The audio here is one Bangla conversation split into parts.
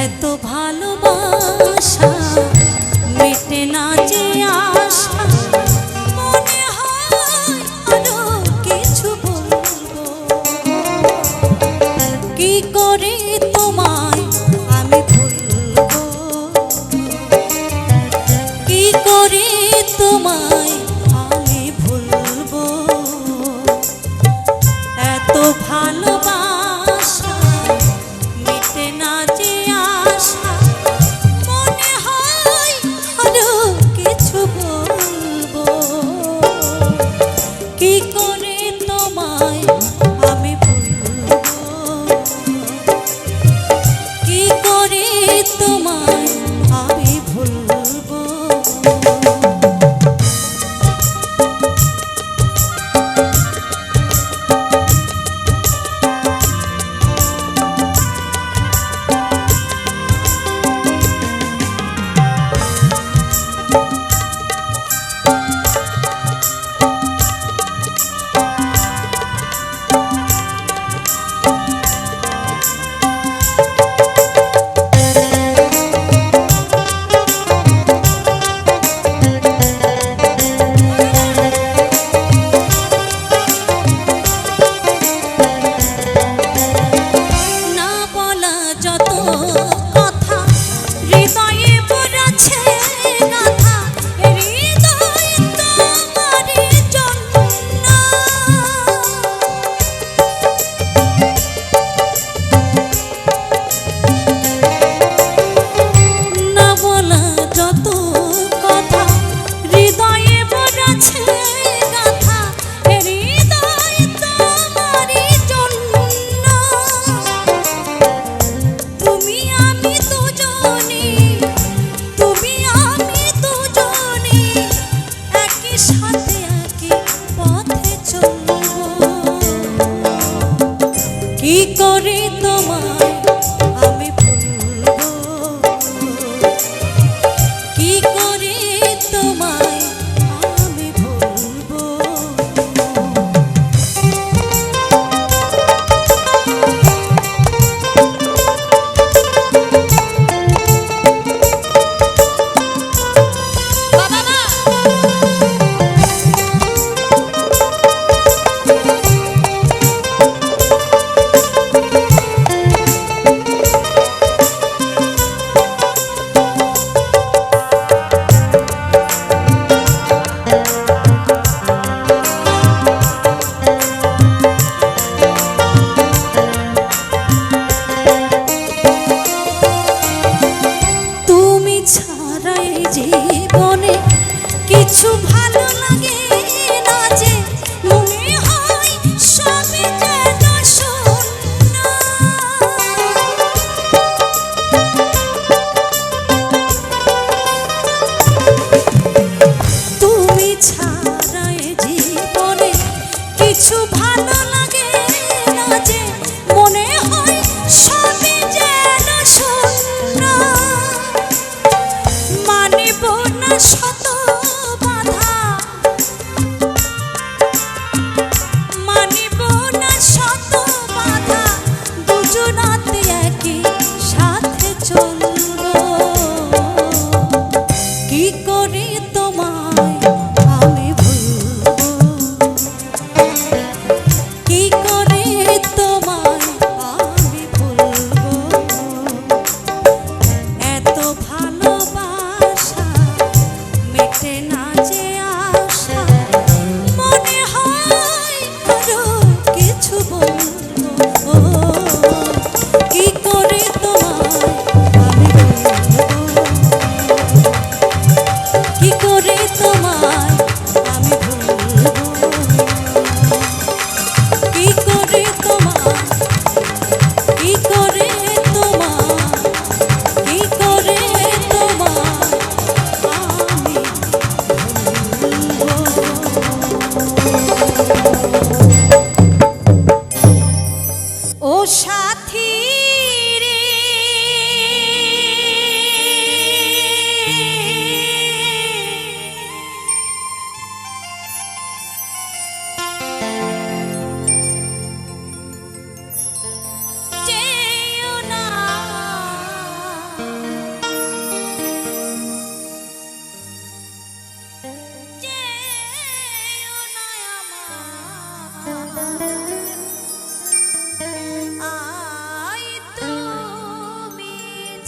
এত ভালোবাসা মেটে না যে আশা, মনে হয় আরো কিছু বলবো। কি করে তোমায় আমি ভুলবো, কি করে তোমায় আমি ভুলবো। এত ভালোবাসা মেটে না যে আশা, মনে হয়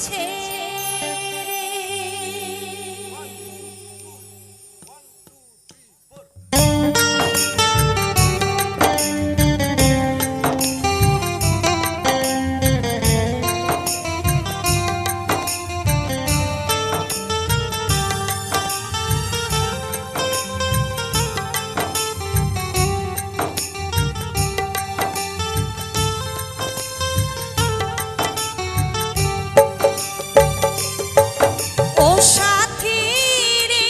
ছেড়ে। ও সাথী রে,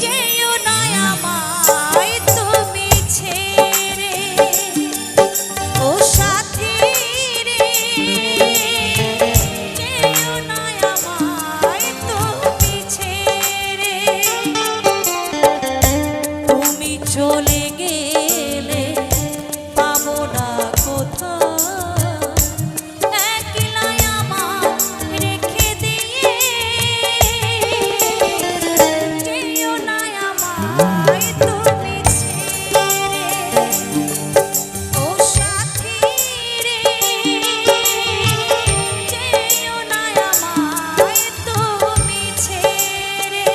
যেও না আমায় তুমি ছেড়ে। ও সাথী রে, যেও না আমায় তুমি ছেড়ে। তুমি চলে গেলে পাবো না কোথাও, একলা আমায় রেখে দিয়ে যেও না আমায় তুমি ছেড়ে। ও সাথী রে, যেও না আমায় তুমি ছেড়ে।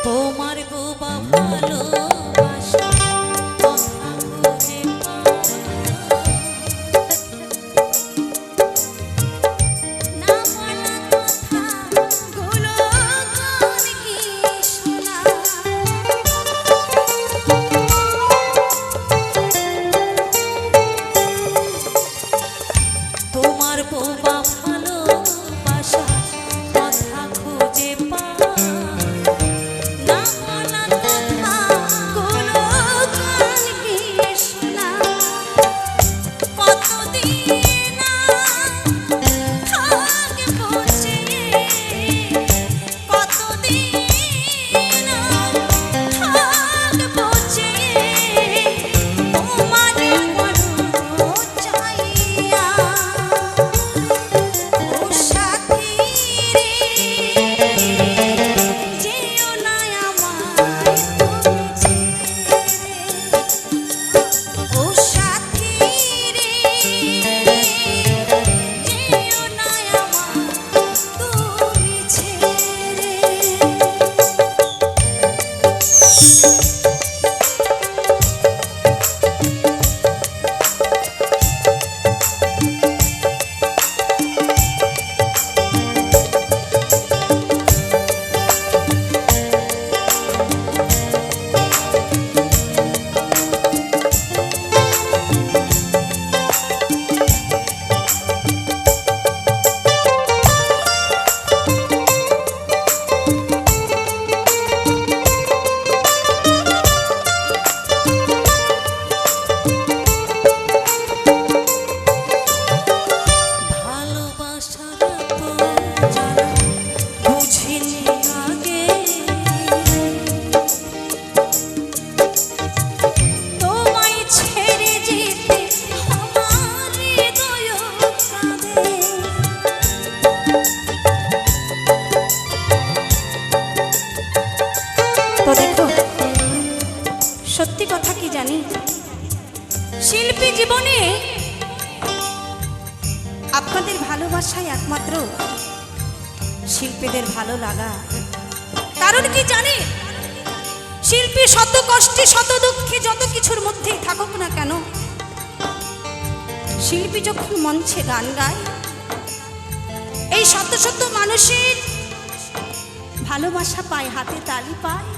তোমার বোবা ভালোবাসা কথা খুঁজে না বলা কথাগুলো গান কি শোনা। তোমার বোবা ভালোবাসা কথা খুঁজে পায় না বলা কথাগুলো গান কি শোনা। কতদিন থাকে পৌঁছে, কতদিন থাকে পৌঁছে তোমার বড় চাইয়া। ও সাথী রে, যেও না আমায় তুমি ছেড়ে। ও সাথী রে, যেও না আমায় তুমি ছেড়ে। ভালোবাসার তো জ্বালা বুঝিনি আগে, তোমায় ছেড়ে যেতে আমার হৃদয় কাঁদে। তো দেখো, সত্যি কথা কি জানি, শিল্পী জীবনে আপনাদের ভালোবাসাই একমাত্র শিল্পীদের ভালো লাগা। কারণ কি জানে, শিল্পী শত কষ্টে শত দুঃখে যত কিছুর মধ্যেই থাকুক না কেন, শিল্পী যখন মঞ্চে গান গায়, এই শত শত মানুষের ভালোবাসা পায়, হাতে তালি পায়,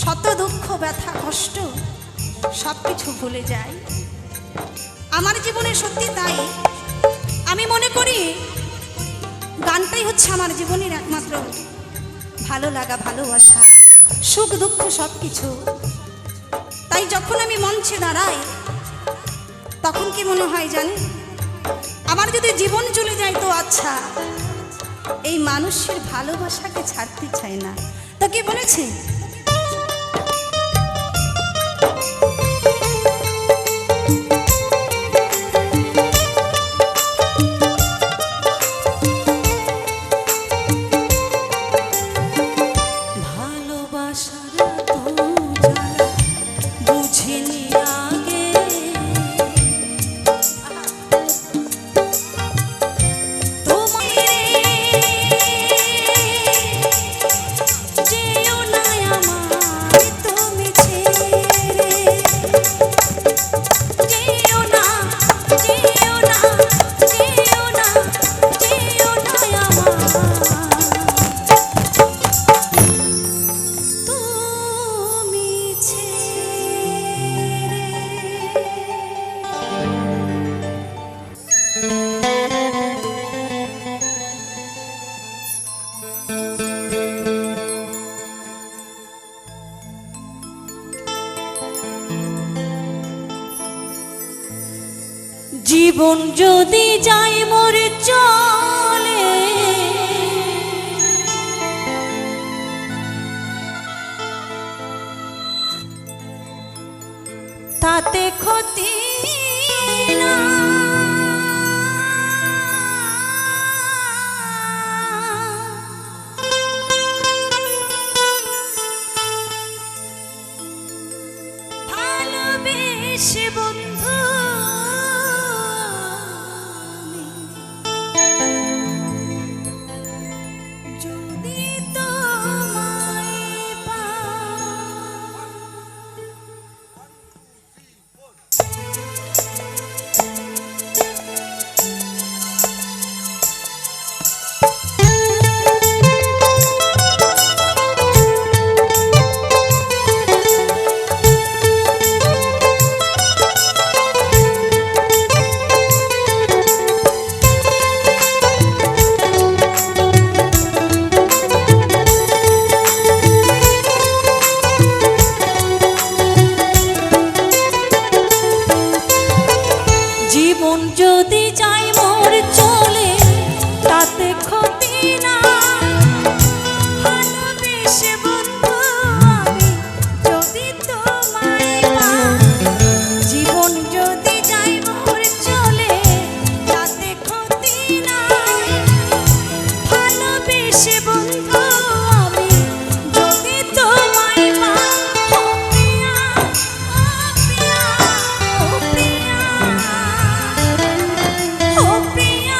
শত দুঃখ ব্যথা কষ্ট সব কিছু ভুলে যায়। আমার জীবনে সত্যি তাই। আমি মনে করি গানটাই হচ্ছে আমার জীবনের একমাত্র ভালো লাগা, ভালোবাসা, সুখ দুঃখ সব কিছু। তাই যখন আমি মঞ্চে দাঁড়াই তখন কি মনে হয় জানি, আমার যদি জীবন চলে যায় তো আচ্ছা, এই মানুষের ভালোবাসাকে ছাড়তে চাই না। তো কি বলেছে, জীবন যদি যায় মোর চলে, তাতে ক্ষতি না। ভালোবেসে বন্ধু যদি যাই মোর চলে, তাতে ক্ষতি না। ভালোবেসে বন্ধু আমি যদি তোমায় পাই, জীবন যদি যাই মোর চলে, তাতে ক্ষতি না। ভালোবেসে বন্ধু আমি যদি তোমায় পাই, ও প্রিয়া, ও প্রিয়া, ও প্রিয়া,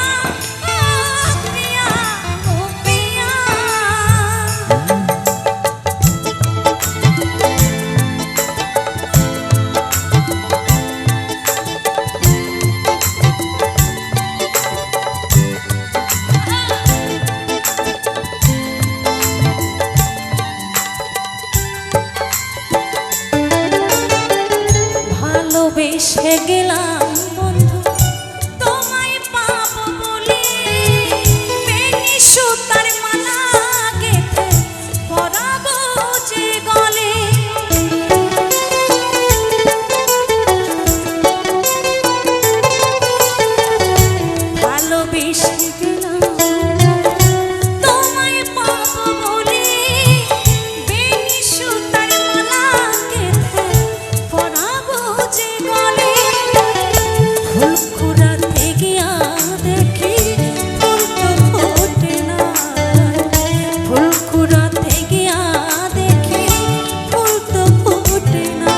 ভালোবেসে গেলাম বন্ধু তোমায় পাবো বলে, বেনি সুতার মালা গেঁথে পরাবো যে গলে। ভালোবেসে গেলাম তোমায় পাবো বলে, বেনি সুতার মালা গেঁথে পরাবো যে গলে। ফুলকুড়াতে গিয়া দেখি ফুল তো ফোটে না, ফুলকুড়াতে গিয়া দেখি ফুল তো ফোটে না।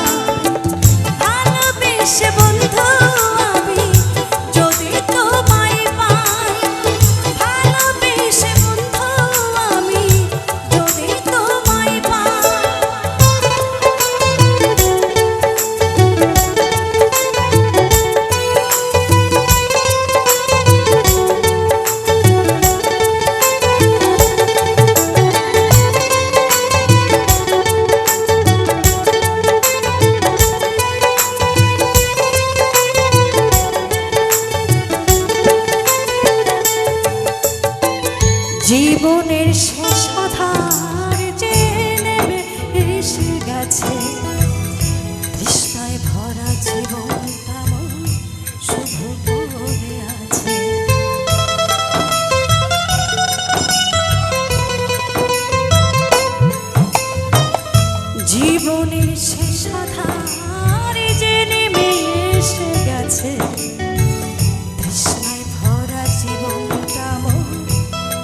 ভালোবেসে বন্ধু আমি যদি তোমায় পাই, ভালোবেসে বন্ধু আমি যদি তোমায় পাই। জীবনের শেষ কথা জীবনের শেষ আধার যে নেমে এসে গেছে, তৃষ্ণায় ভরা জীবনটা মোর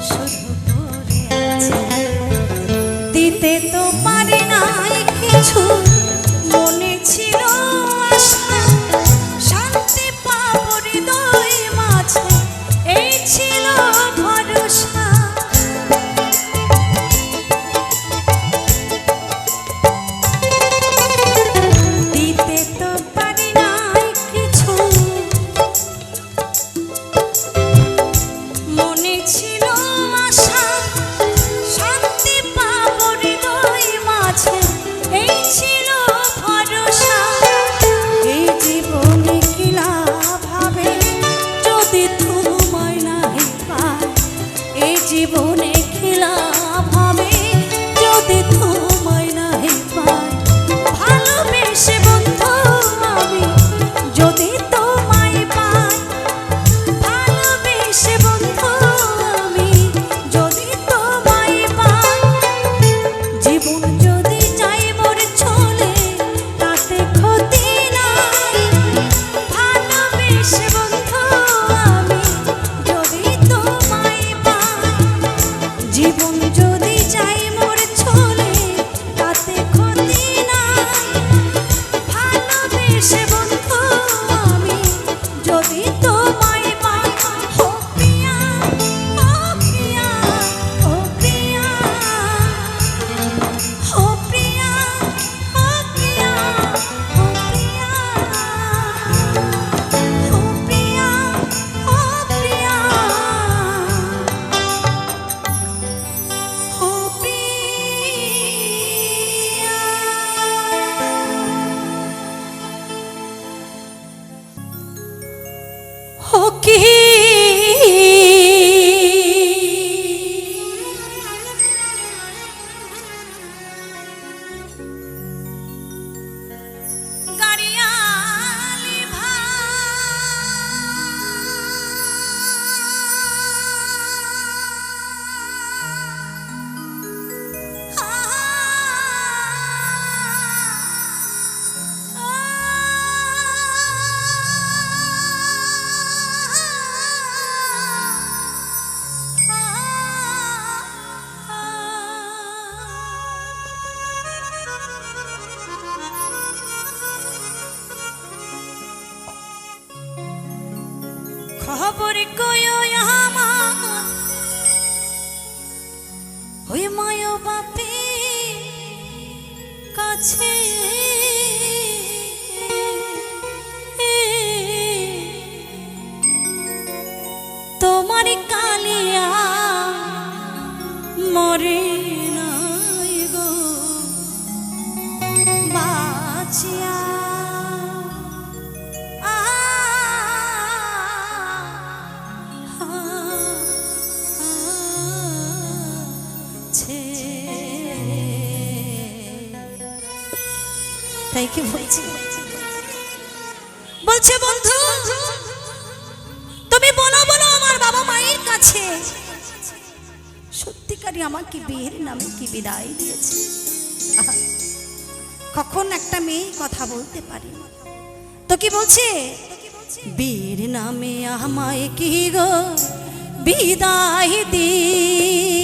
শুধু পড়ে আছে। দিতে তো পারি নাই কিছু, মনে ছিল আশা, শান্তি পাবো হৃদয় মাঝে, এই ছিল ভরসা। দিতে তো পারি নাই কিছু, মনে ছিল আশা, শান্তি পাবো হৃদয় মাঝে, এই ছিল ভরসা। এই জীবনে কি লাভ হবে যদি তোমায় নাই পাই, এই জীবনে কি লাভ হবে যদি তোমায় নাই পাই। ভালোবেসে বন্ধু আমি যদি তোমায় পাই, ভালোবেসে বন্ধু আমি যদি তোমায় পাই। জীবন যদি যাই মোর চলে তাতে ক্ষতি নাই, ভালোবেসে বন্ধু আমি যদি তোমায় পাই। জীবন যদি যাই মোর চলে তাতে ক্ষতি নাই, ভালোবেসে বন্ধু আমি যদি তোমায় পাই। ও প্রিয়া, ও প্রিয়া, ও প্রিয়া, ও প্রিয়া, ও প্রিয়া, ও প্রিয়া, ও প্রিয়া, ও প্রিয়া, ও প্রিয়া। ও কি গাড়িয়ালি খবর কয়ো আমার ওই মায়ো বাপে কাছে, তোমার কালিয়া মরে নাই গো বাঁচিয়া। তাই কি বলছি, বলছে বন্ধু তুমি বলো বলো আমার বাবা মায়ের কাছে, সত্যিকারই আমাকে বিয়ের নামে কি বিদায় দিয়েছে। আহা, কখন একটা মেয়ে কথা বলতে পারে তো কি বলছে, বিয়ের নামে আমায় কি গো বিদায় দিয়াছে।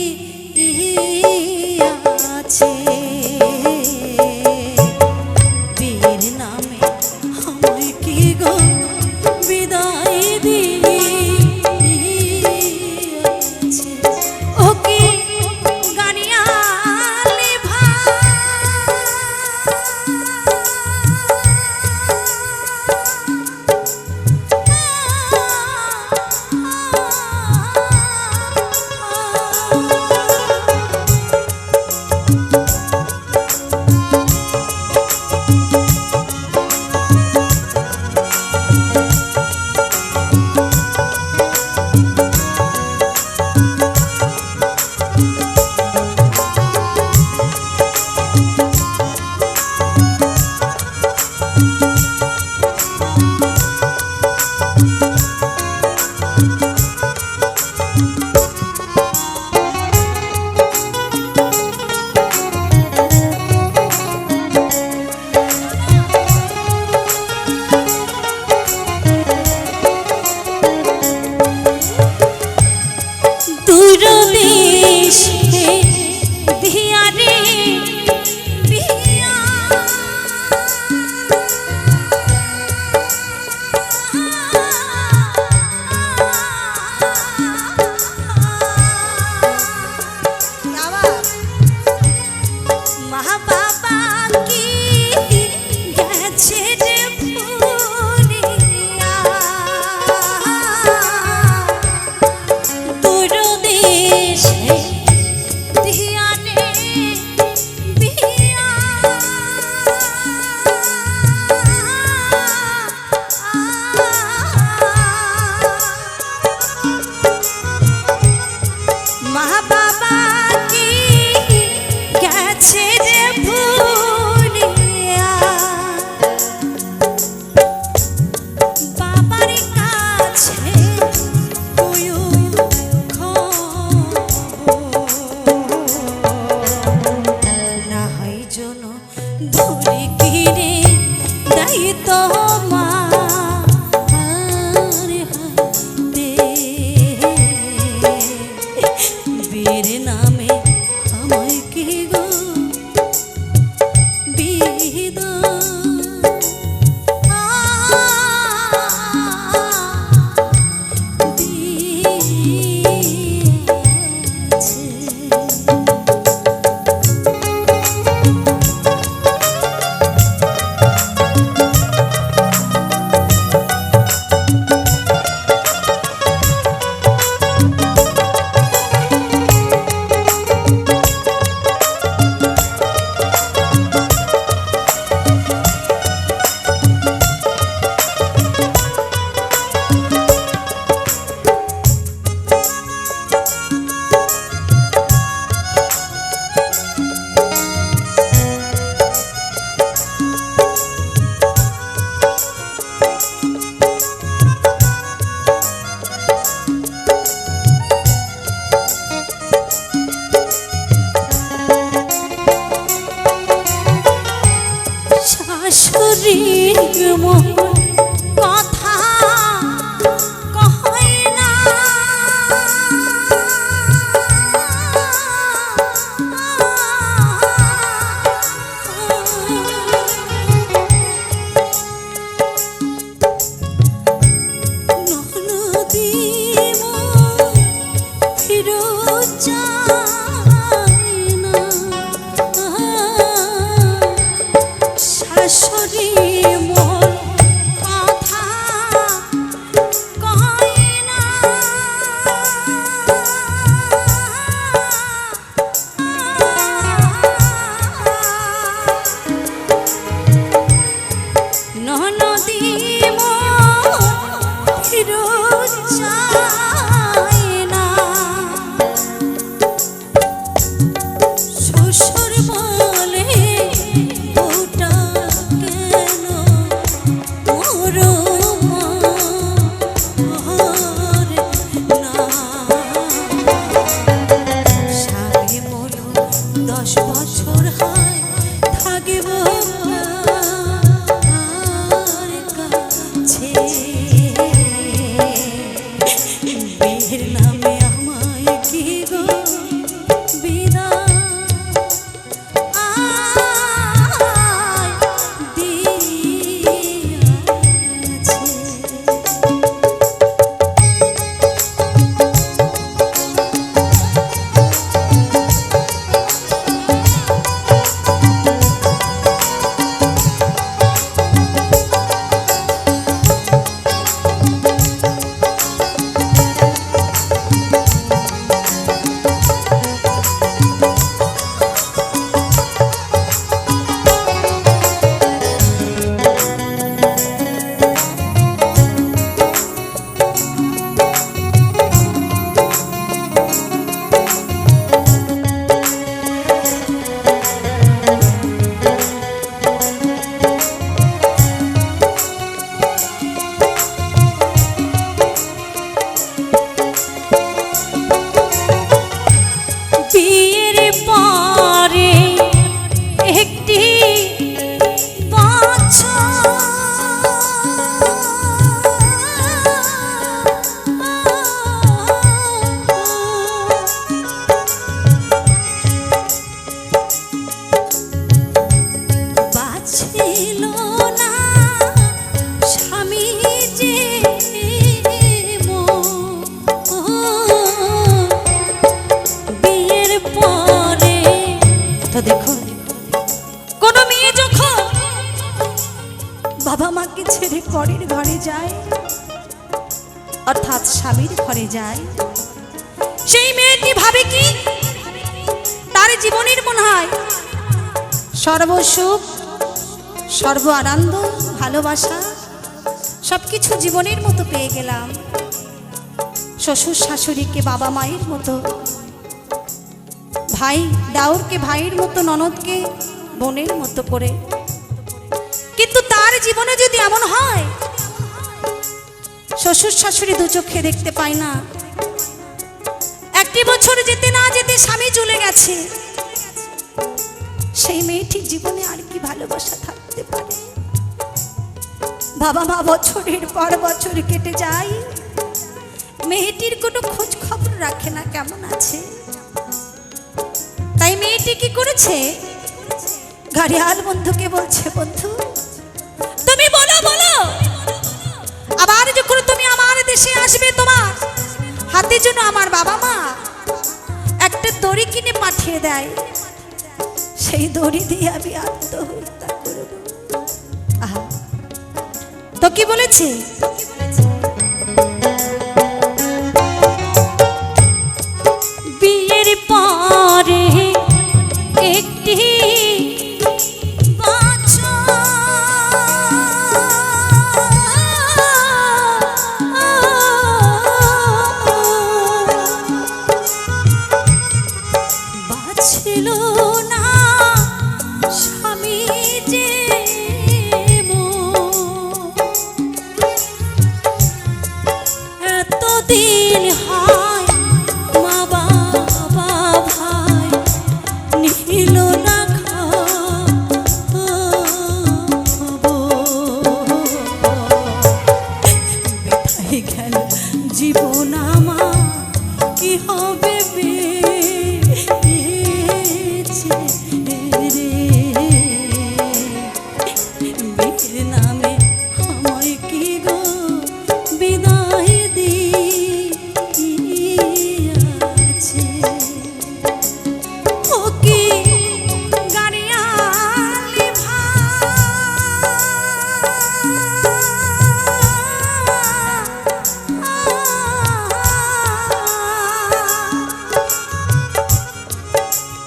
বিয়ের নামে আমায় কি গো বিদায় দিয়াছে। ও কি গাড়িয়ালি ভাই, কি গো বিদায় শাশুড়ির মন কথা কয় না ননদি মন ফিরত যায় না শাশুড়ি মন কথা কয় না ননদি মন ফিরত যায় না শ্বশুর বলে ওটা কেন মোর মর না স্বামী বলো 10 বছর হয় থাকিব আর কাছে বিয়ের নামে আমায় কি গো বিদায় বিয়ের পরে একটি বাঁচিল না স্বামী যে বিয়ের পরে তো দেখুন কোন মেয়ে যখন বাবা মাকে ছেড়ে পরের ঘরে যায় অর্থাৎ স্বামীর ঘরে যায় সেই মেয়েটি ভাবে কি তার জীবনের মনে হয় সর্বসুখ সর্ব আনন্দ ভালোবাসা সবকিছু জীবনের মতো পেয়ে গেলাম শ্বশুর শাশুড়িকে বাবা মায়ের মতো ভাই দাউরকে ভাইয়ের মতো ননদকে বোনের মতো করে কিন্তু তার জীবনে যদি এমন হয় শ্বশুর শাশুড়ি দু চোখে দেখতে পায় না একটি বছর যেতে না যেতে স্বামী চলে গেছে সেই মেয়েটির জীবনে আর কি ভালোবাসা থাকতে পারে বাবা মা বছরের পর বছর কেটে যায় মেয়েটির কোনো খোঁজ খবর রাখে না কেমন আছে তাই মেয়েটি কি করেছে, ঘাড়িয়াল বন্ধুকে বলছে, বন্ধু তুমি বলো বলো, আবার যখন তুমি আমার দেশে আসবে তোমার হাতে যেন আমার বাবা মা একটা দড়ি কিনে পাঠিয়ে দেয়, সেই দড়ি দিয়ে আমি আত্মহত্যা করব। আহা, তো কি বলেছে, বিয়ের পরে একটি ছিল না স্বামী যে এতদিন হয় মা বাবা ভাই নিল না বেথাই গেল জীবন আমার, কি হবে নামে আমায় কি গো বিদায় দিয়াছে, ও কি গাড়িয়ালি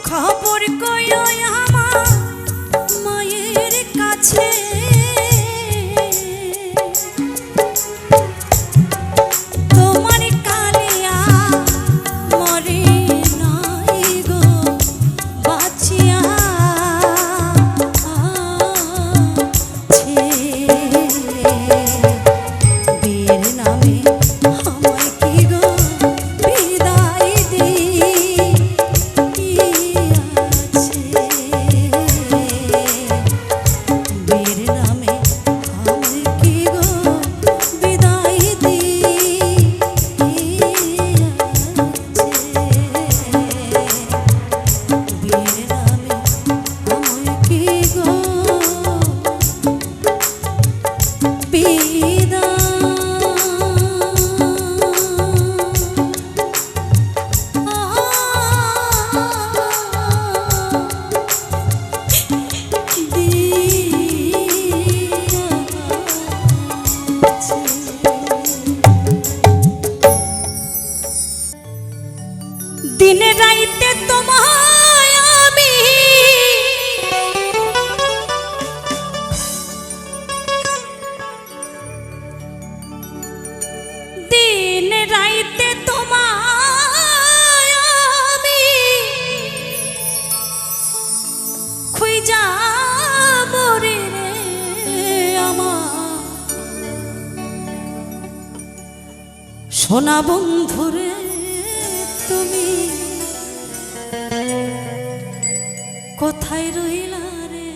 খবর কইও আমার মায়ের কাছে, তোমার কালিয়া মরে নাই গো বাঁচিয়া আছে, বীর নামে আমায় কি গো বিদায় দিয়াছে, বীর নামে আমায় কি গো বিদায় দিয়াছে, বীর নামে আমায় কি গো দিনে রাইতে তোমায় আমি দিন রাইতে তোমায় আমি খুঁজা মরে রে আমার সোনা বন্ধুরে, তুমি কোথায় রইলা রে,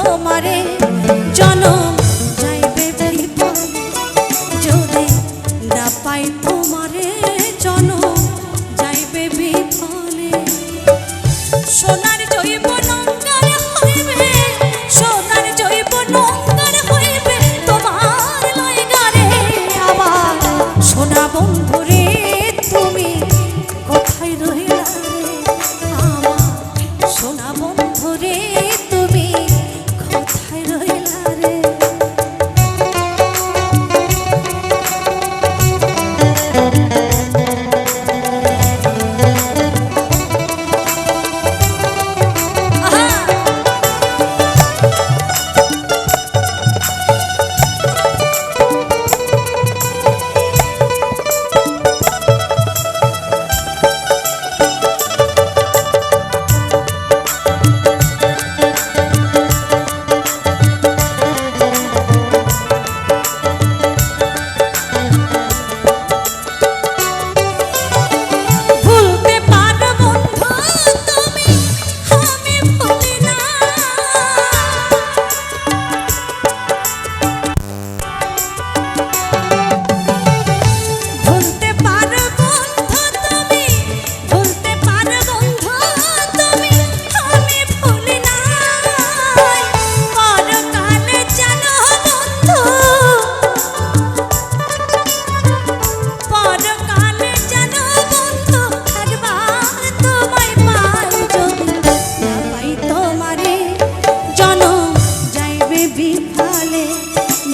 তোমারে জনম যাইবে বিফলে যদি না পাই তোমারে জনম যাইবে বিফলে সোনার জৈব নঙ্গার হইবে সোনার জৈব নঙ্গার হইবে তোমার লয়গারে আমার সোনা বন্ধুরে তুমি কোথায় রহিলা রে আমার সোনা বন্ধুরে তুমি কোথায় রহিলা রে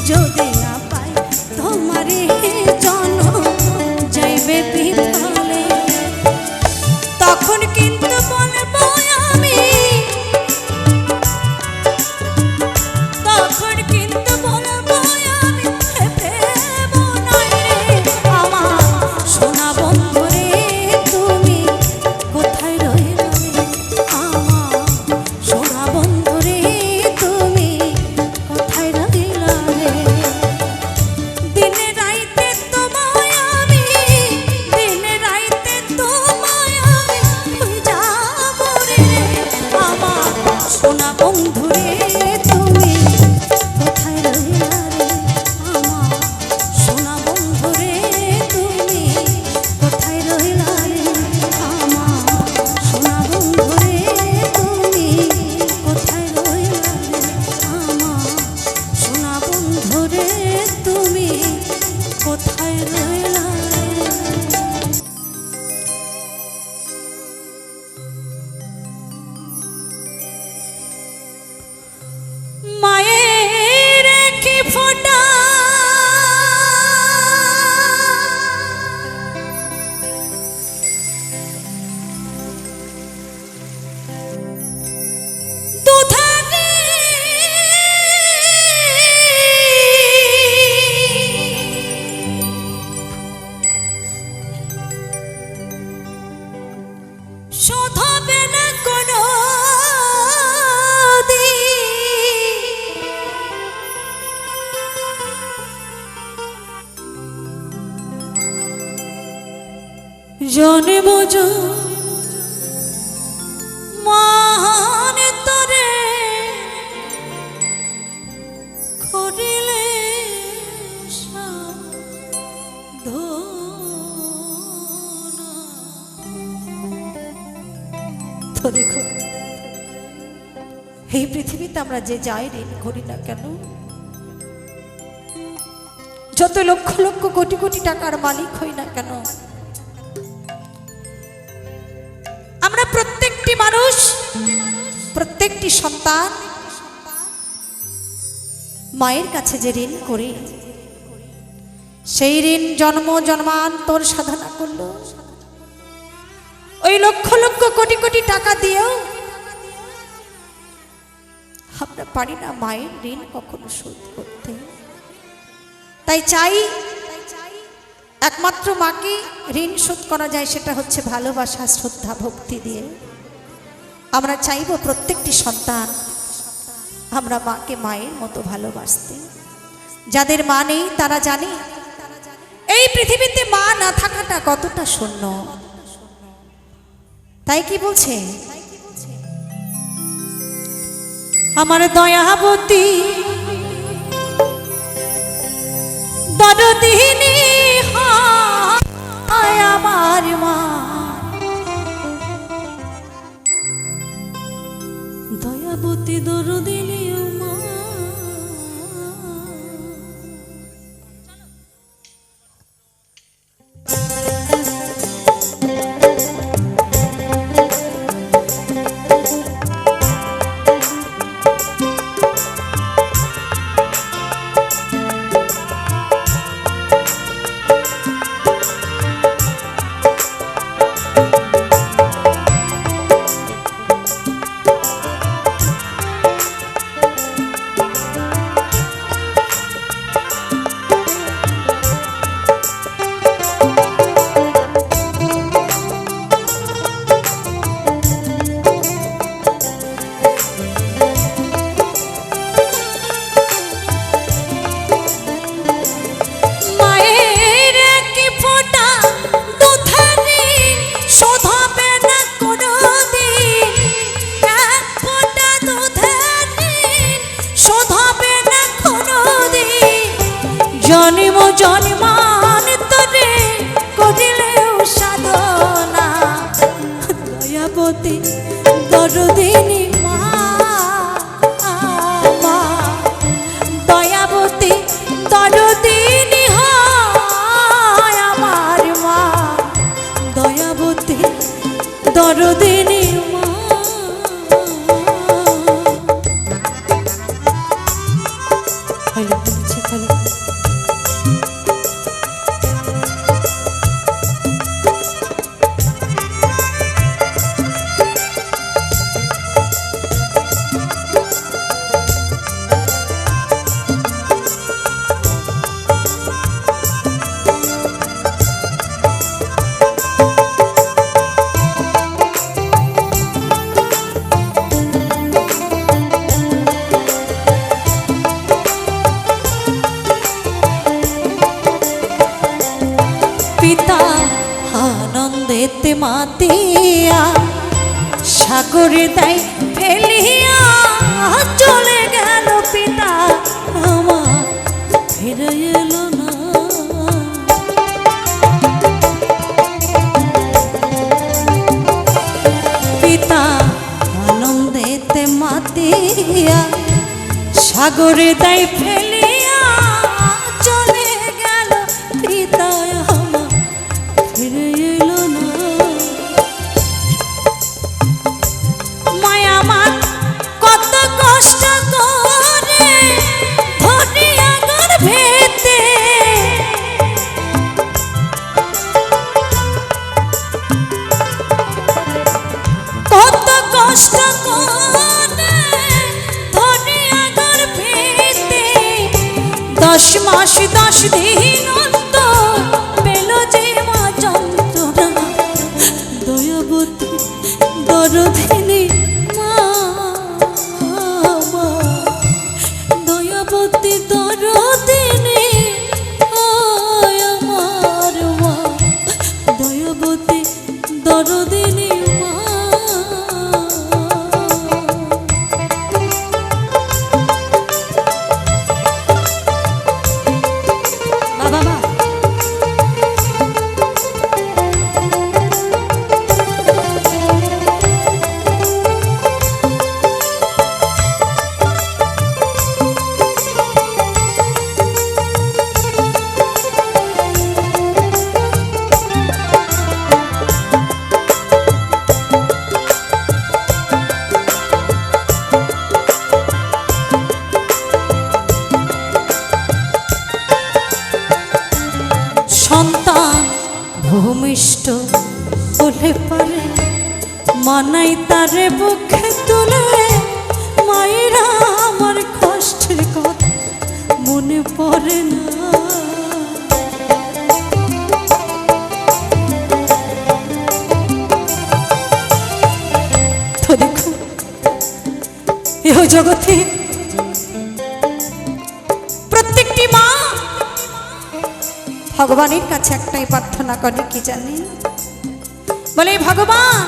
যদি না পাই তোমারে জনম যাইবে বিফলে তখন কিন্তু বলবো আমি তখন কিন্তু বলবো আমি প্রেম নয় রে আমার সোনা বন্ধুরে তুমি কোথায় রইলা রে আমার সোনা বন্ধুরে তুমি কোথায় রইলা রে দিনে রাইতে তোমায় আমি দিনে রাইতে তোমায় আমি খুঁজা মরে আমার সোনা বন্ধুরে তুমি কোথায় রইলা রে আমার সোনা বন্ধুরে তুমি কোথায় রইলা রে আমার সোনা বন্ধুরে তুমি কোথায় রইলা রে আমার সোনা বন্ধুরে তুমি কোথায় রইলা রে মায়ের কি ফোঁটা দুধারে শোধবে না কোনো জন্ম মহান তরে করিলে তো দেখো এই পৃথিবীতে আমরা যে যাই ঋণ করি না কেন যত লক্ষ লক্ষ কোটি কোটি টাকার মালিক হই না কেন আমরা প্রত্যেকটি মানুষ প্রত্যেকটি সন্তান মায়ের কাছে যে ঋণ করি সেই ঋণ জন্ম জন্মান্তর সাধনা করলো ওই লক্ষ লক্ষ কোটি কোটি টাকা দিয়েও আমরা পারি না মায়ের ঋণ কখনো শোধ করতে তাই চাই একমাত্র মাকে ঋণ শোধ করা যায় সেটা হচ্ছে ভালোবাসা শ্রদ্ধা ভক্তি দিয়ে আমরা চাইব প্রত্যেকটি সন্তান আমরা মাকে মায়ের মতো ভালোবাসতে যাদের মা নেই তারা জানে এই পৃথিবীতে মা না থাকাটা কতটা শূন্য তাই কি বলছে আমার দয়াবতী দরদিনী হয় আমার মা, দয়াবতী দরদিনী মা। জন্ম জন্মান্তরে করিলেও সাধনা, দয়াবতী দরদিনী মা, দয়াবতী দরদিনী হয় আমার মা, দয়াবতী দরদিনী মা। পিতা আনন্দেতে মাতিয়া সাগরে তাই ফেলিয়া চলে গেল পিতা আমার ফিরে এলো না। পিতা আনন্দেতে মাতিয়া সাগরে তাই ফেলিয়া চলে গেল পিতা আমার ফিরে এলো না। মায়া আমার কত কষ্ট করে ধরিয়া গর্ভেতে, কত কষ্ট করে ধরিয়া গর্ভেতে 10 মাস 10 দিন অন্ত পেল যে মা যন্ত্রণা, দয়াবতী দরদিনী মা, দয়াবতী দরদিনী আমার মা, দয়াবতী দরদিনী মা। সন্তান ভূমিষ্ঠ হলে পারে মানাই তারে বুকে তুলে, মায়েরা আমার কষ্টের কথা মনে পড়ে না। তো দেখো এ জগতে প্রত্যেকটি মা ভগবানের কাছে একটাই প্রার্থনা করে, কি জানেন? বলে ভগবান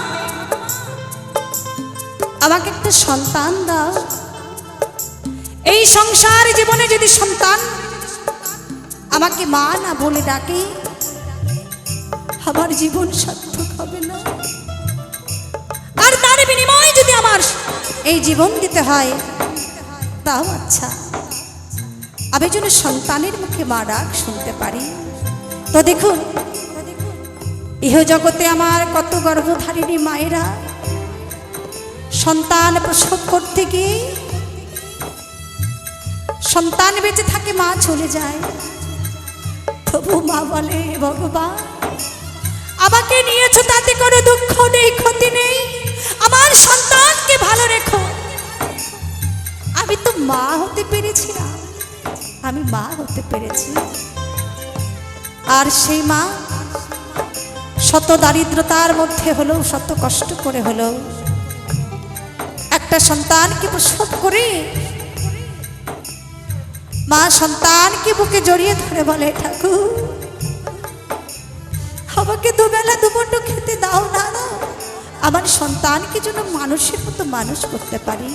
আমাকে একটা সন্তান দাও, এই সংসার জীবনে যদি সন্তান আমাকে মা না বলে ডাকে, আমার জীবন সার্থক হবে না। আর তার বিনিময়ে যদি আমার এই জীবন দিতে হয়, তাও আচ্ছা, আমি যেন সন্তানের মুখে মা ডাক শুনতে পারি। তো দেখুন, ইহ জগতে আমার কত গর্ভধারিণী মায়েরা সন্তান প্রসব করতে গিয়ে সন্তান বেঁচে থাকে, মা চলে যায়, তবু মা বলে, ভগবান আমাকে নিয়েছো, তাতে কোনো দুঃখ নেই, ক্ষতি নেই, আমার সন্তানকে ভালো রেখো। আমি তো মা হতে পেরেছি না, আমি মা হতে পেরেছি। আর সেই মা শত দারিদ্রতার মধ্যে হলেও, শত কষ্ট করে হলেও একটা সন্তানকে প্রসব করে মা সন্তানকে বুকে জড়িয়ে ধরে বলে, ঠাকুর আমাকে দুবেলা দুমুঠো খেতে দাও না, আমার সন্তানকে যেন মানুষের মতো মানুষ করতে পারি।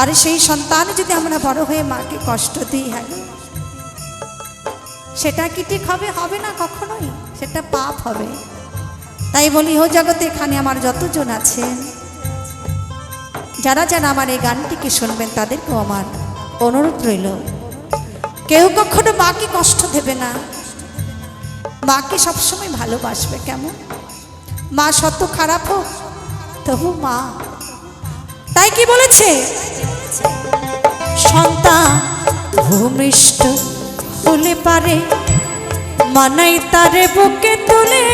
আর সেই সন্তান যদি আমরা বড় হয়ে মাকে কষ্ট দিই, হ্যাঁ সেটা কি ঠিক হবে? হবে না কখনোই, সেটা পাপ হবে। তাই বলি, ও জগতে এখানে আমার যতজন আছেন, যারা যারা আমার এই গানটিকে শুনবেন, তাদেরকেও আমার অনুরোধ রইল, কেউ কখনো মাকে কষ্ট দেবে না, মাকে সবসময় ভালোবাসবে। কেমন? মা শত খারাপ হোক, তবু মা। তাই কি বলেছে? সন্তান ভূমিষ্ঠ হলে পারে, মানাই তারে বুকে তুলে,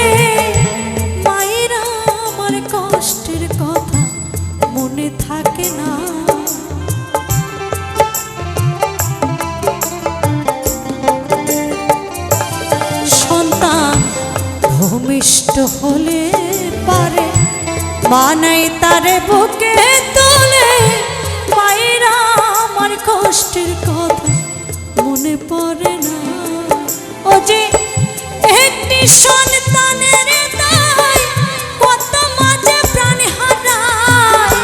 মায়েরা আমার কষ্টের কথা মনে থাকে না। সন্তান ভূমিষ্ঠ হলে পারে, মানাই তারে বুকে তুলে, মায়েরা আমার কষ্টের কথা মনে পড়ে না। ও যে একটি সন্তানের দায়, কত মাঝে প্রাণ হারায়,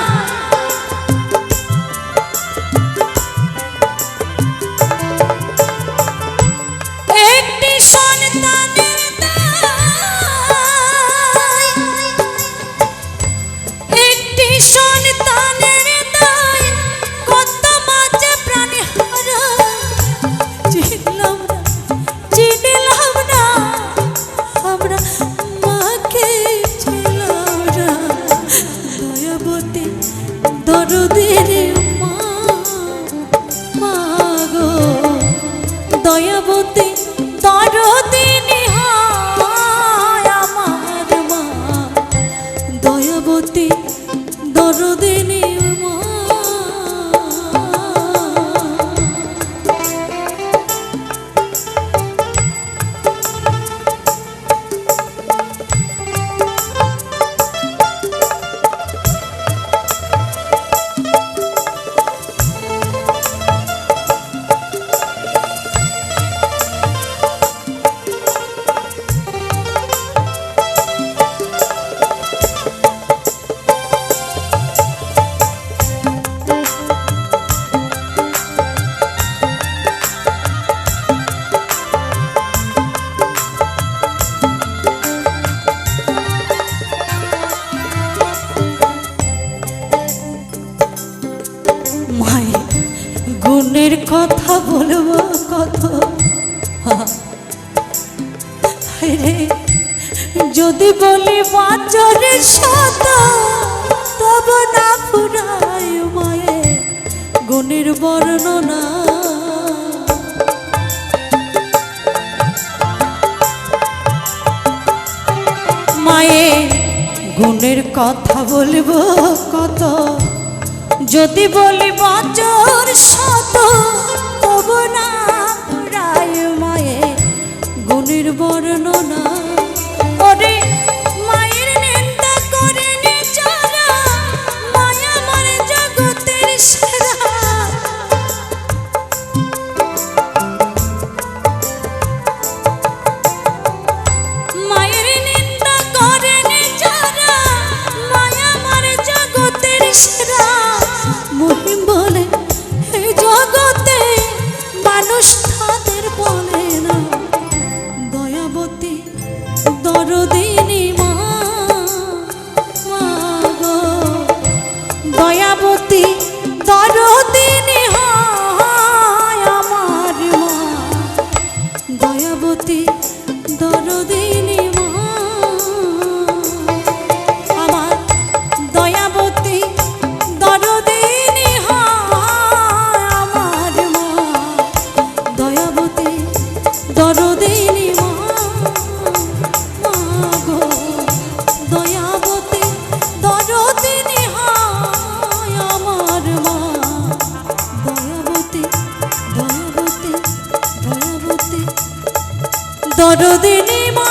একটি সন্তানের দায়, একটি সন্তানের দায়, কত মাঝে প্রাণ হারায়। চিনলাম না, চিনলাম না, আমরা মাকে ছিলাম না। দয়াবতী দরদের মা, মা গো দয়াবতী দরদিনী হয় আমার মা, দয়াবতী দরদিনী মা। মায়ের গুণের কথা বলবো কত, রে যদি বলি বাঁচরের শত, তব না ফুরায় মায়ের গুণের বর্ণনা। মায়ের গুণের কথা বলবো কত, যদি বলি বছর শত, তবু না ফুরায় মায়ের গুণের বর্ণনা। ওরে মায়ের নিন্দা করে যারা, মায়া আমার জগতের সেরা। মায়ের নিন্দা করে যারা, মায়া আমার জগতের সেরা। মহিম বলে দরদিনী মা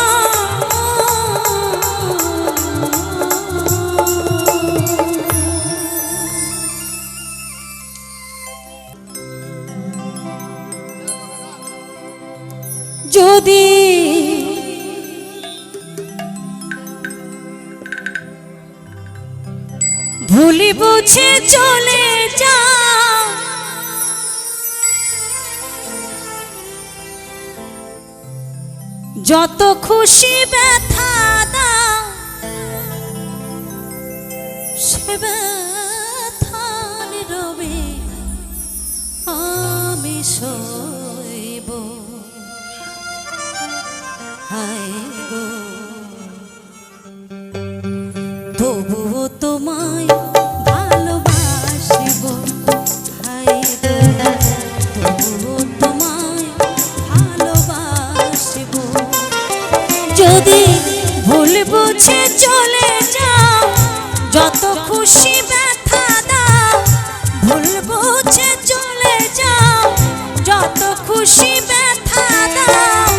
যদি ভুলি বুঝে চলে যা যত খুশি ব্যথা দাও সে ব্যথা নীরবে আমি সইব হায় গো তবুও তোমায় ভালোবাসিব হায় গো তবুও তোমায় ভালোবাসিব যদি ভুল বুঝে চলে যাও যত খুশি ব্যথা দাও ভুল বুঝে চলে যাও যত খুশি ব্যথা দাও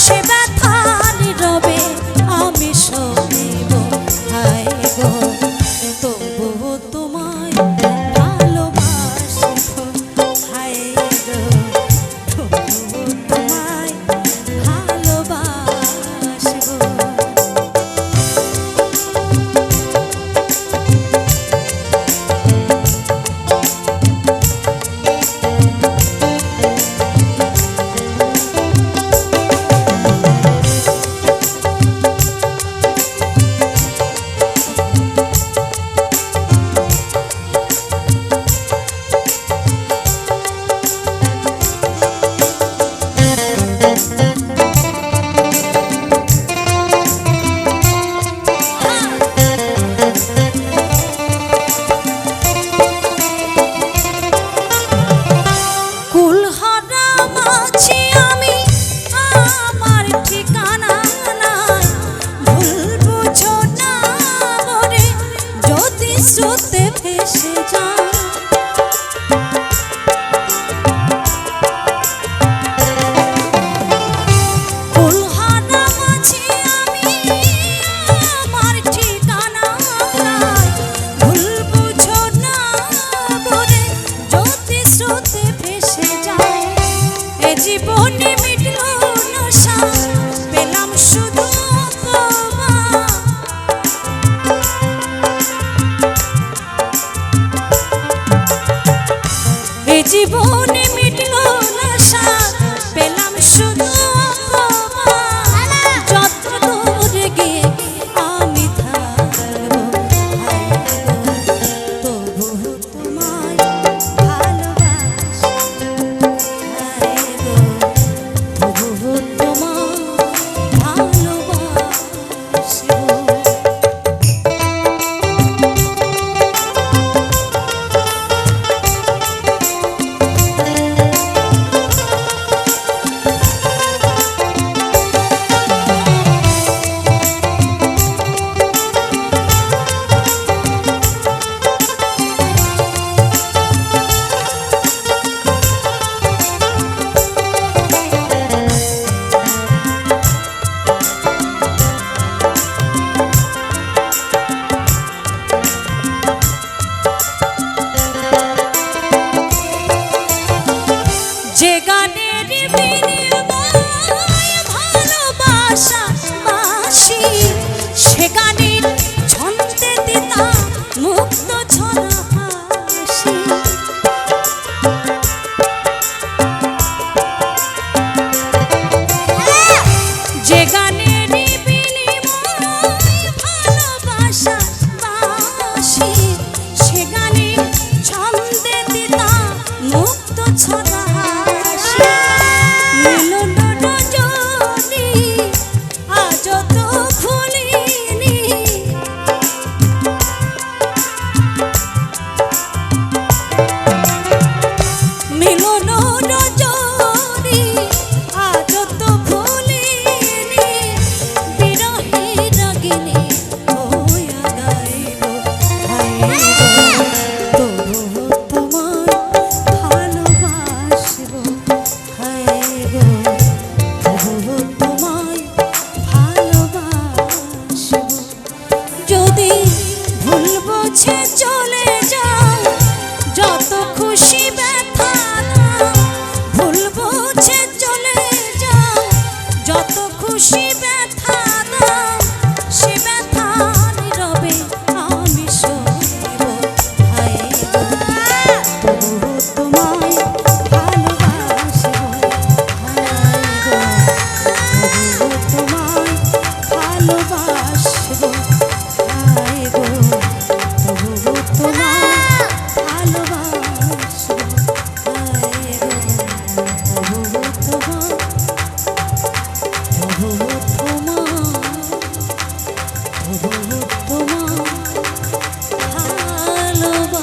সে ব্যথা নীরবে আমি সইব হায় গো তবুও তোমায় ভালোবাসিব হায় গো তবুও তোমায় ভালোবাসিব স্রোতে ভেসে যায় কুলহারা মাঝি আমি আমার ঠিকানা নাই ভুল বুঝো না বলে যদি স্রোতে ভেসে যায় এ জীবনে মিটলো না সাথ পেলাম শুধু জীবনে মিটলো না সাথ পেলাম শুধু যত দূরে গিয়ে আমি থাকবো তবু তোমায় ভালোবাসি তবু তোমায় ভালোবাসি খুশি ব্যথা দাও, ভুল বুঝে চলে যাও। যত খুশি ব্যথা দাও, সে ব্যথা নীরবে আমি সইব। হায় গো, তবু তোমায় ভালোবাসব। হায় গো, তবু তোমায় ভালোবাসব। হায় গো, তবু তোমায় ভালোবাসব। হায় গো, তবু তোমায়, তবু তোমায়, তবু তোমায় ভালোবাসব।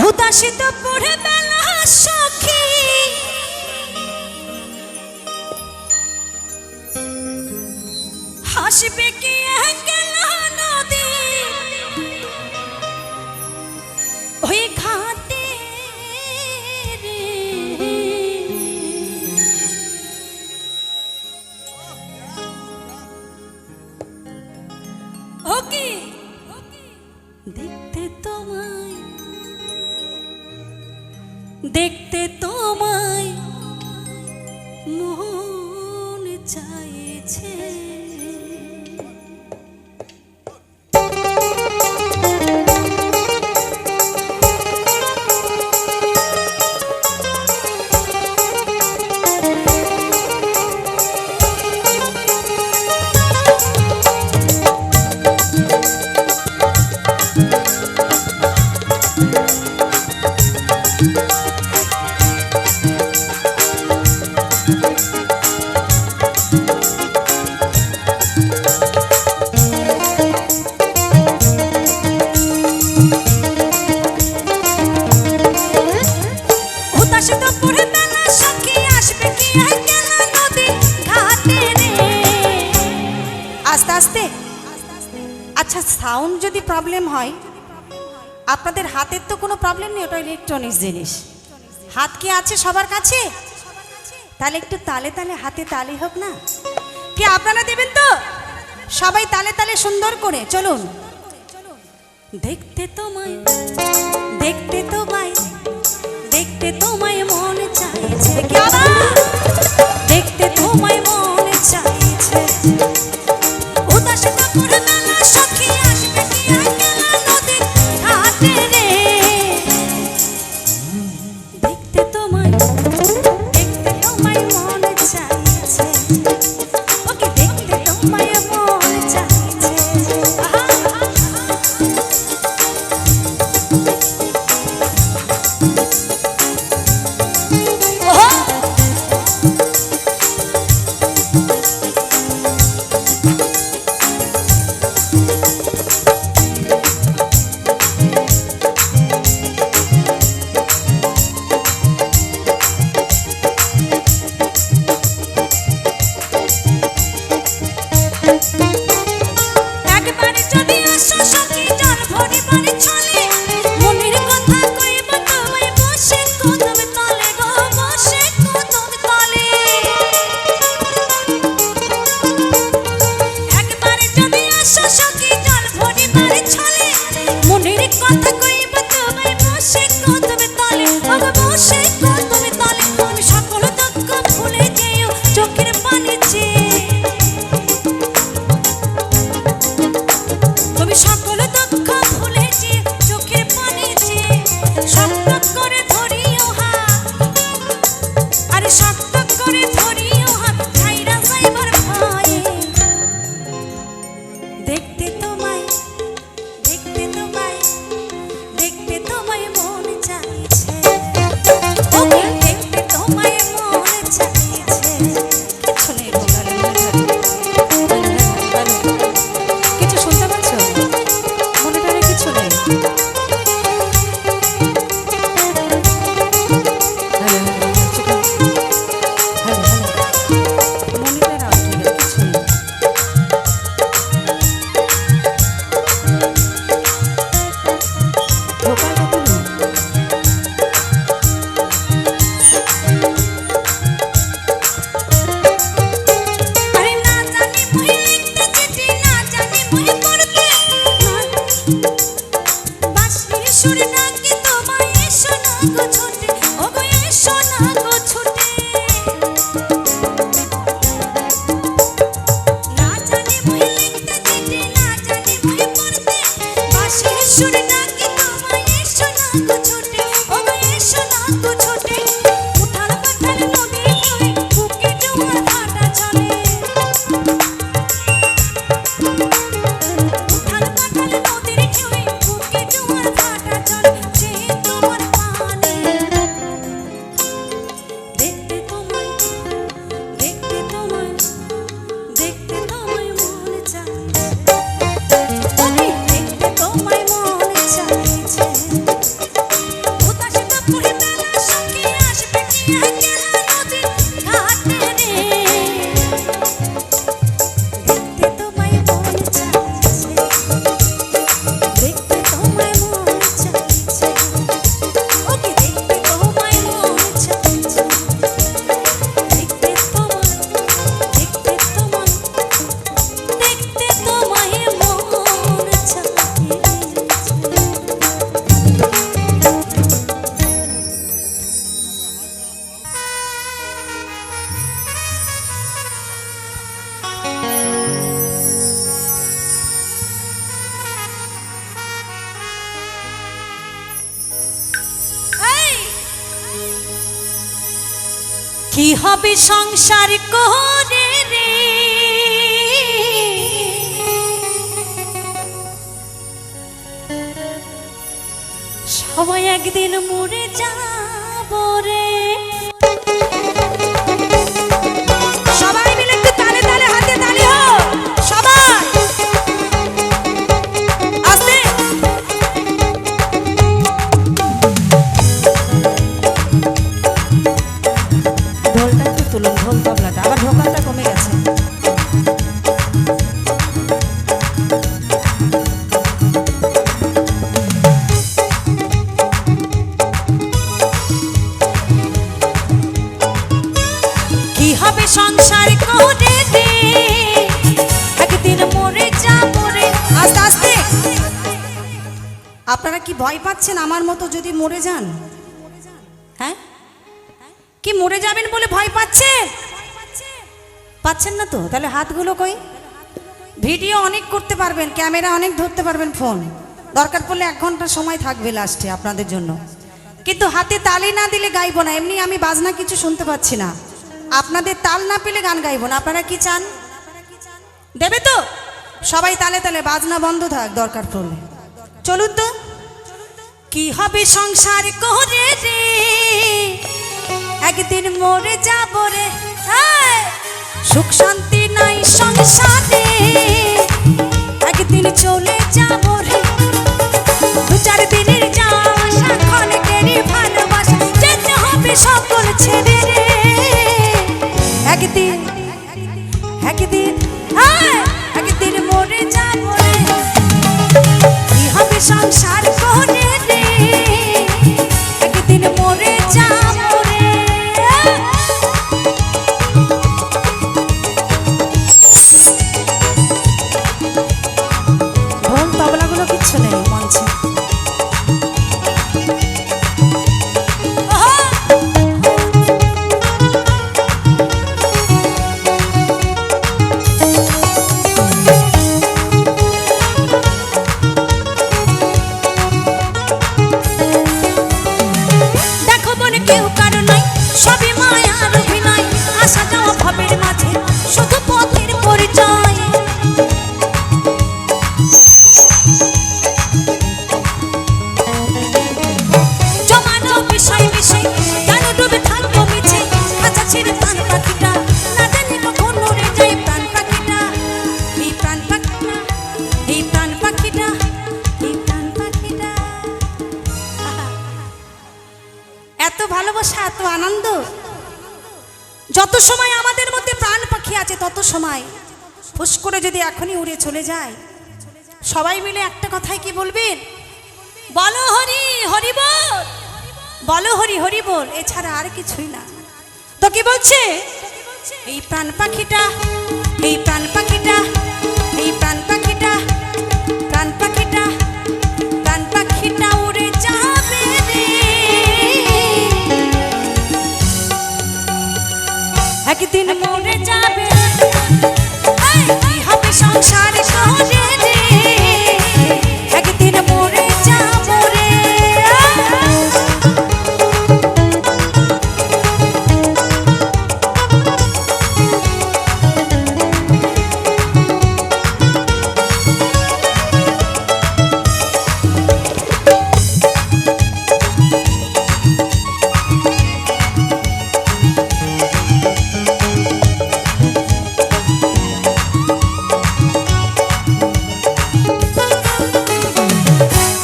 উদাসিত পড়ে বেলা সখী, হাসবে কি একলা নদী ওই ঘাটে রে। ও কি দেখতে তোমায়, দেখতে তোমায় মন চাইছে। আস্তে আস্তে। আচ্ছা, সাউন্ড যদি প্রবলেম হয়, আপনাদের হাতের তো কোনো প্রবলেম নেই, ওটা ইলেকট্রনিক্স জিনিস। হাত কি আছে সবার কাছে? তাহলে একটু তালে তালে হাতে তালি হোক না? কি আপনারা দেবেন তো? সবাই তালে তালে সুন্দর করে চলুন। দেখতে তোমায়, দেখতে তোমায়, দেখতে তোমায় মন চাইছে। কি আবার? দেখতে তোমায় মন চাইছে। উদাসীনা করে বেলা সখী, আসবে কি একলা নদী ঘাটে রে। দেখতে তোমায়, দেখতে তোমায় মন চাইছে। ওকে দেখতে তোমায় মন চাইছে। কি হবে সংসার করে রে, সবাই একদিন মরে যাব রে। সবাই মিলে একটু তালে তালে হাতে তালি হোক সবাই আস্তে। ঢোলটা একটু তুলুন, ঢোল তবলাটা আবার ভোকালটা কমে গেছে। কি হবে সংসার করে রে, একদিন মরে যাব রে। আস্তে আস্তে। আপনারা কি ভয় পাচ্ছেন আমার মতো যদি মরে যান? হ্যাঁ, কি মরে যাবেন বলে ভয় পাচ্ছেন? পাচ্ছেন না তো? তাহলে হাতগুলো কই? ভিডিও অনেক করতে পারবেন, ক্যামেরা অনেক ধরতে পারবেন, ফোন দরকার পড়লে 1 ঘন্টা সময় থাকবে লাস্টে আপনাদের জন্য। কিন্তু হাতে তালি না দিলে গাইবো না। এমনি আমি বাজনা কিছু শুনতে পাচ্ছি না, আপনাদের তাল না পেলে গান গাইবো না। আপনারা কি চান? দেবে তো? সবাই তালে তালে, বাজনা বন্ধ থাক দরকার পড়লে। চলুন তো। কি হবে সংসার করে রে, একদিন মরে যাব রে। এই, সুখ শান্তি নাই সংসারে, একদিন চলে যাব রে। 2-4 দিনের যাওয়া ক্ষণেকেরই ভালোবাসা, যেতে হবে সকল ছেড়ে রে। একদিন একদিন একদিন মরে যাব রে। কি হবে সংসার করে রে, একদিন মরে যাব রে। ঢোল তবলাগুলো কিচ্ছু নেই মঞ্চে। দেখো বলে কেউ কারো নাই, সবই মায়ার অভিনয়। আসা যাওয়া ভাবের মাঝে শুধু পথের পরিচয়। জমানো বিষয় বিষয় কেন ডুবে থাকবো মিছে, খাঁচা ছেড়ে প্রাণ পাখিটা না জানি কখন উড়ে যায়। প্রাণ পাখিটা, এই প্রাণ পাখিটা, এই প্রাণ পাখিটা, এই প্রাণ পাখিটা। এত ভালোবাসা, এত আনন্দ। যত সময় আমাদের মধ্যে প্রাণ পাখি আছে তত সময় ফুস করে যদি এখনই উড়ে চলে যায়, সবাই মিলে একটা কথাই কি বলবেন? বলো হরি হরি বল, বলো হরি হরি বল, এছাড়া আর কিছুই না। তো কি বলছে? এই প্রাণ পাখিটা, এই প্রাণ পাখিটা, এই প্রাণ পাখিটা, প্রাণ পাখিটা, প্রাণ পাখিটা উড়ে যাবে রে। একদিন মরে যাবে। এই, কি হবে সংসার করে রে, একদিন মরে যাব রে।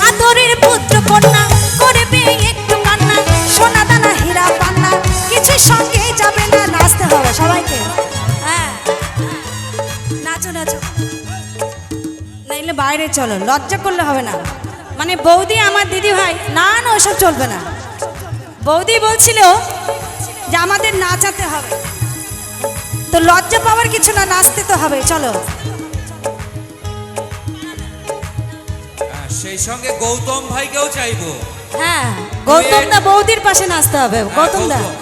আদরের পুত্র কন্যা করবে একটু কান্না, সোনা দানা হীরা পান্না কিছু সঙ্গে যাবে না। নাচতে হবে সবাইকে। হ্যাঁ, নাচো নাচো। নাইলে বাইরে চলো, লজ্জা করলে হবে না। মানে বৌদি আমার দিদি ভাই, না না ওসব চলবে না। বৌদি বলছিল যে আমাদের নাচাতে হবে, তো লজ্জা পাওয়ার কিছু না, নাচতে তো হবে। চলো। সেই সঙ্গে গৌতম ভাইকেও চাইবো। হ্যাঁ, গৌতম দা বৌদির পাশে নাচতে হবে। গৌতম দা, গৌতম।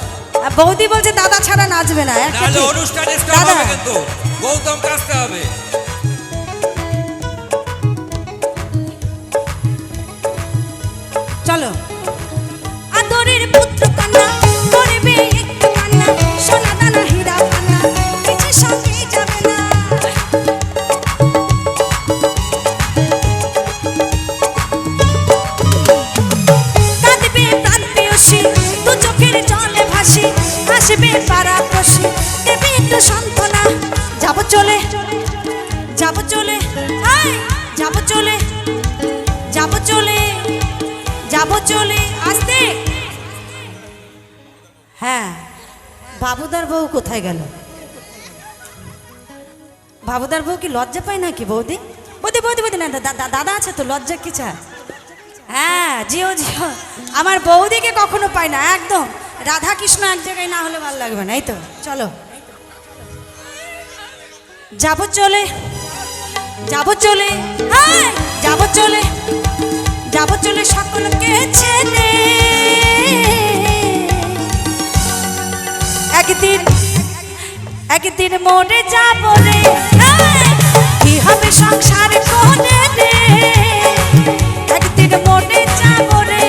আর বৌদি বলছে দাদা ছাড়া নাচবে না। একটা নাহলে ঠিক। অনুষ্ঠানে স্টপ দাদা, হবে, কিন্তু গৌতম কাজতে হবে। চলো। আদরের পুত্র কন্যা করবে একটু কান্না, চলে আসতে। হ্যাঁ, বাবুদার বউ কোথায় গেল? বাবুদার বউ কি লজ্জা পায় নাকি? বৌদি বৌদি বৌদি বৌদি না, দাদা আছে তো, লজ্জা কি চা? হ্যাঁ, জিও জিও। আমার বৌদিকে কখনো পায় না, একদম রাধা কৃষ্ণ এক জায়গায় না হলে ভালো লাগবে না। এই তো চলো, যাবো চলে, যাবো চলে, যাবো চলে, যাবো চলে সকলকে ছেড়ে। একদিন একদিন মরে যাবো রে, কি হবে সংসার করে রে। একদিন মরে যাবো রে।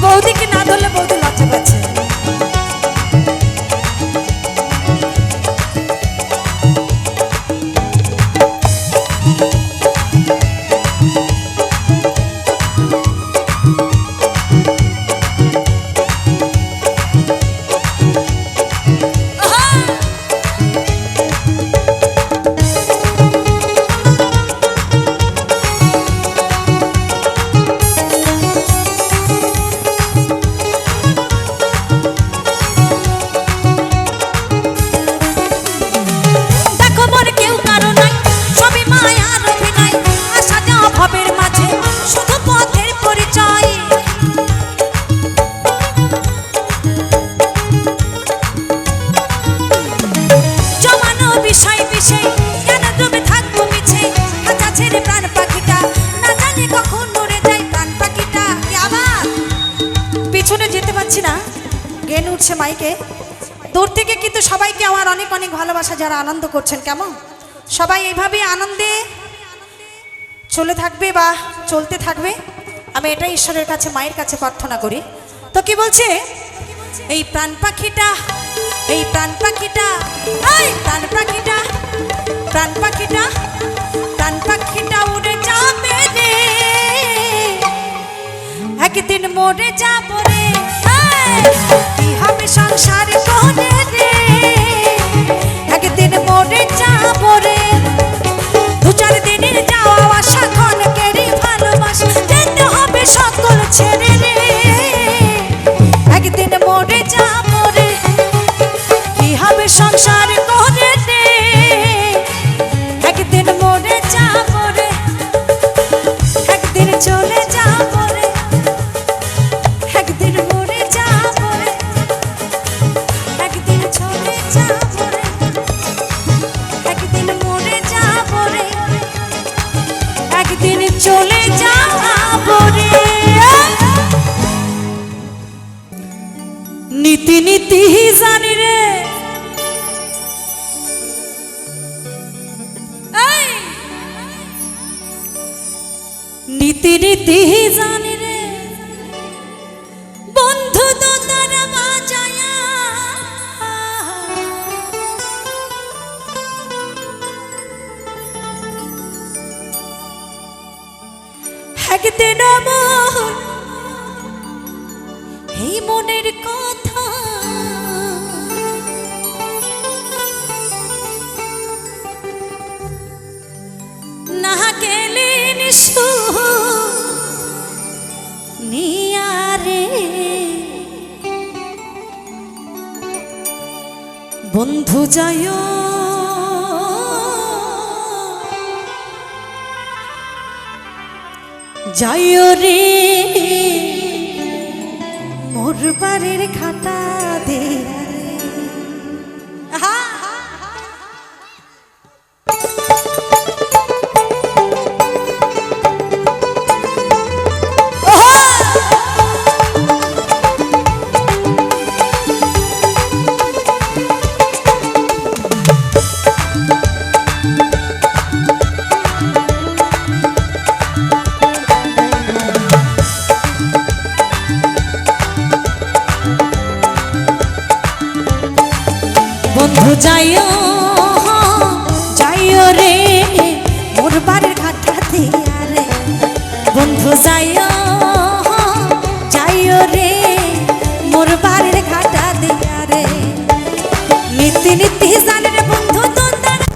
বৌদিকে না ধরলে বৌদি লজ্জা পাচ্ছে। জ্ঞান উঠছে মাইকে দূর থেকে, কিন্তু সবাইকে আমার অনেক অনেক ভালোবাসা, যারা আনন্দ করছেন। কেমন সবাই এইভাবে আনন্দে চলে থাকবে বা চলতে থাকবে, আমি এটাই ঈশ্বরের কাছে, মায়ের কাছে প্রার্থনা করি। তো কি বলছে? এই প্রাণ পাখিটা, এই প্রাণ পাখিটা, এই প্রাণ পাখিটা, প্রাণ পাখিটা, প্রাণ পাখিটা উড়ে যাবে রে। একদিন মরে যাবো রে, কি হবে সংসার করে রে। একদিন মরে যাবো রে। দু চার দিনের যাওয়া আসা ক্ষণকেরই ভালোবাসা, যেতে হবে সকল ছেড়ে রে। একদিন মরে যাবো রে, কি হবে সংসার করে রে। একদিন মরে যাবো রে, একদিন চলে যাবো রে, একদিন মরে যাবো রে, একদিন চলে যাবো রে, একদিন মরে যাবো রে, একদিন চলে যাবো রে। নীতি নীতি জানি রে, নীতি নীতি জানি রে, বন্ধু তো তারা বাজায়া একদিন আমার এই মনের কথা না গেলে নিশু নিয়ারে। বন্ধু যায় যাইও রে, মোর বাড়ির খাটা দে। বন্ধু যাইও যাইও রে, মোর বাড়ির ঘাটা দিয়া রে। বন্ধু যাইও যাইও রে, মোর বাড়ির ঘাটা দিয়া রে। নীতি নীতি জানি রে বন্ধু তো তারা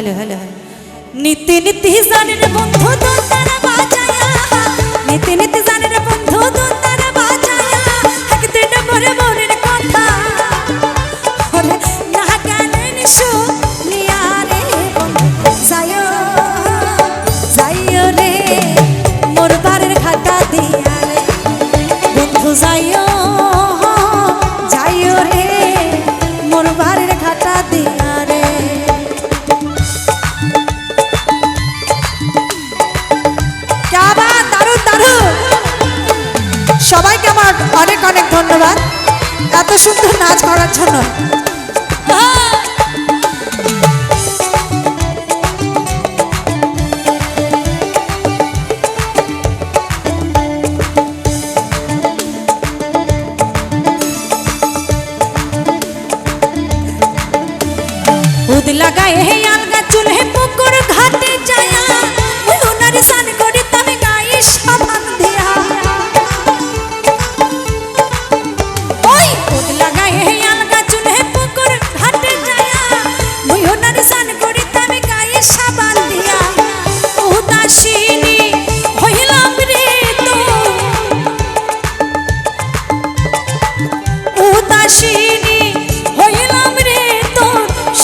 হ্যালো হ্যালো হ্যালো নীতি নীতি জানের বন্ধু দোতারা বাজায়া নীতি নীতি জানের বন্ধু দোতারা বাজায়া একদিন মরে মনের কথা ওরে না গানের শুনিয়া রে বন্ধু যাইও যাইও রে মোর বাড়ির খাতা দিয়া রে বন্ধু যাইও যাইও রে মোর বাড়ির খাতা দিয়া রে সবাইকে আমার অনেক অনেক ধন্যবাদ এত সুন্দর নাচ করার জন্য। উদ লাগায় হে আলগা চুলহে পুকুর ঘাটে যায়া ওই উনারি সান করি তবে গায়ে সাবান দিয়া ওই উদ লাগায় হে আলগা চুলহে পুকুর ঘাটে যায়া ওই উনারি সান করি তবে গায়ে সাবান দিয়া উদাসীনী হইলাম রে তো উদাসীনী হইলাম রে তো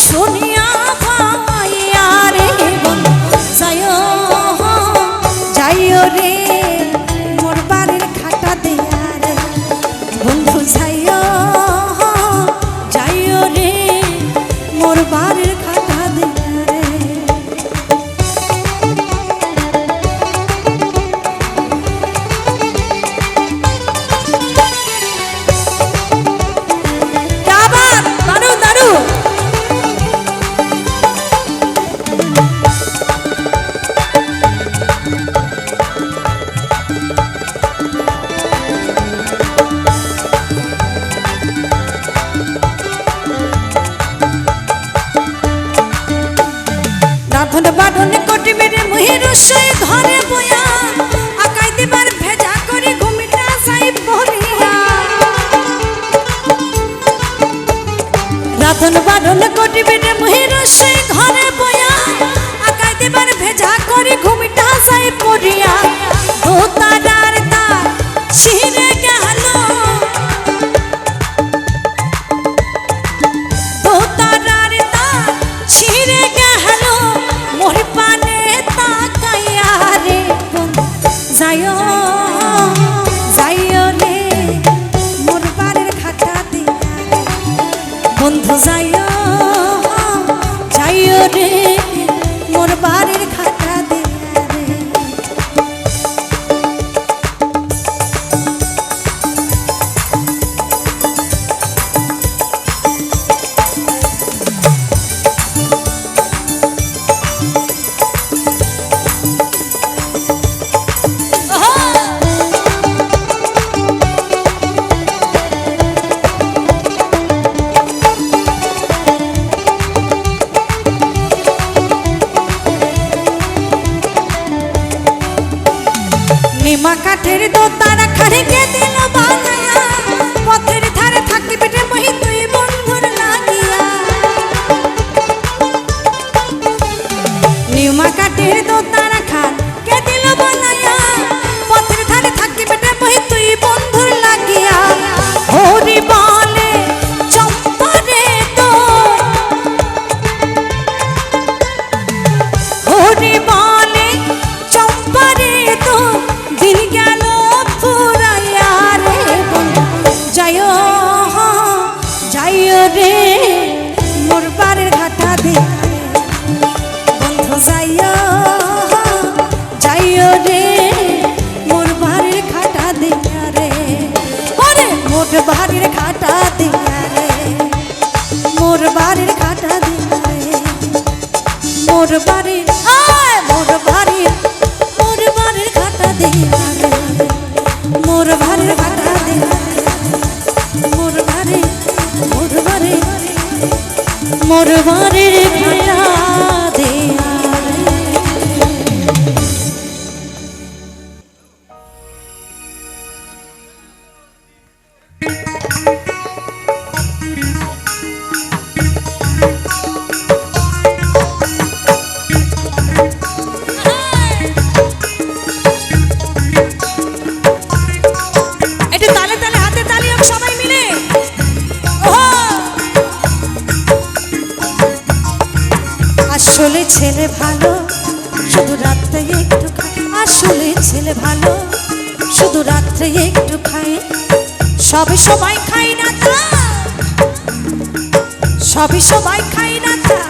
শুনিয়া ভাইয়া রে বন্ধু যাইও যাইও রে মোর বাড়ির খাটা দিয়া রে বন্ধু যাইও যাইও রে মোর বাড়ির খাটা দিয়া রে আবার দারু দারু রাধন বাঁধন কোটি মেরে মুহি রসই ঘরে বয়া আকাই দিবার ভেজা করে ঘুমিটা যাই পড়িয়া রাধন বাঁধন কোটি মেরে মুহি রসই ঘরে বয়া আকাই দিবার ভেজা করে ঘুমিটা যাই পড়িয়া দোতারার তার ছিঁড়ে গেল দোতারার তার ছিঁড়ে গেল মোর পানে তাকাইয়া রে যাইও যাইও রে মোর বাড়ির খাতা দিয়া রে বন্ধু যাইও যাইও রে মোর বাড়ির খাতা দিয়া রে নিমা কাঠের দোতারা খাড়িকে দিল বানায়া পথের ধারে থাকিবে রে মহি তুই বন্ধুর লাগিয়া নিমা কাঠের দোতারা খাড়িকে দিল বানায়া পথের ধারে থাকিবে রে মহি তুই বন্ধুর লাগিয়া হরি বলে চম্পারে তো হরি বলে চম্পারে তো দিন গেল ফুরাইয়া রে বন্ধু যাইও যাইও রে মোর বাড়ির ঘাটা দিয়া রে বন্ধু যাইও যাইও রে মোর বাড়ির খাটা দিয়া রে ওরে মোর বাড়ির খাটা দিয়া রে মোর বাড়ির খাটা দিয়া রে মোর বাড়ির আয় মোর বাড়ির খাটা দিয়া রে মোর বাড়ির খাটা দিয়া রে মোর বাড়ির খাটা দিয়া রে ছেলে ভালো শুধু রাত্রে একটু খায় আসলে ছেলে ভালো শুধু রাত্রে একটু খায় সবে সবাই খায় না তা সবে সবাই খায় না তা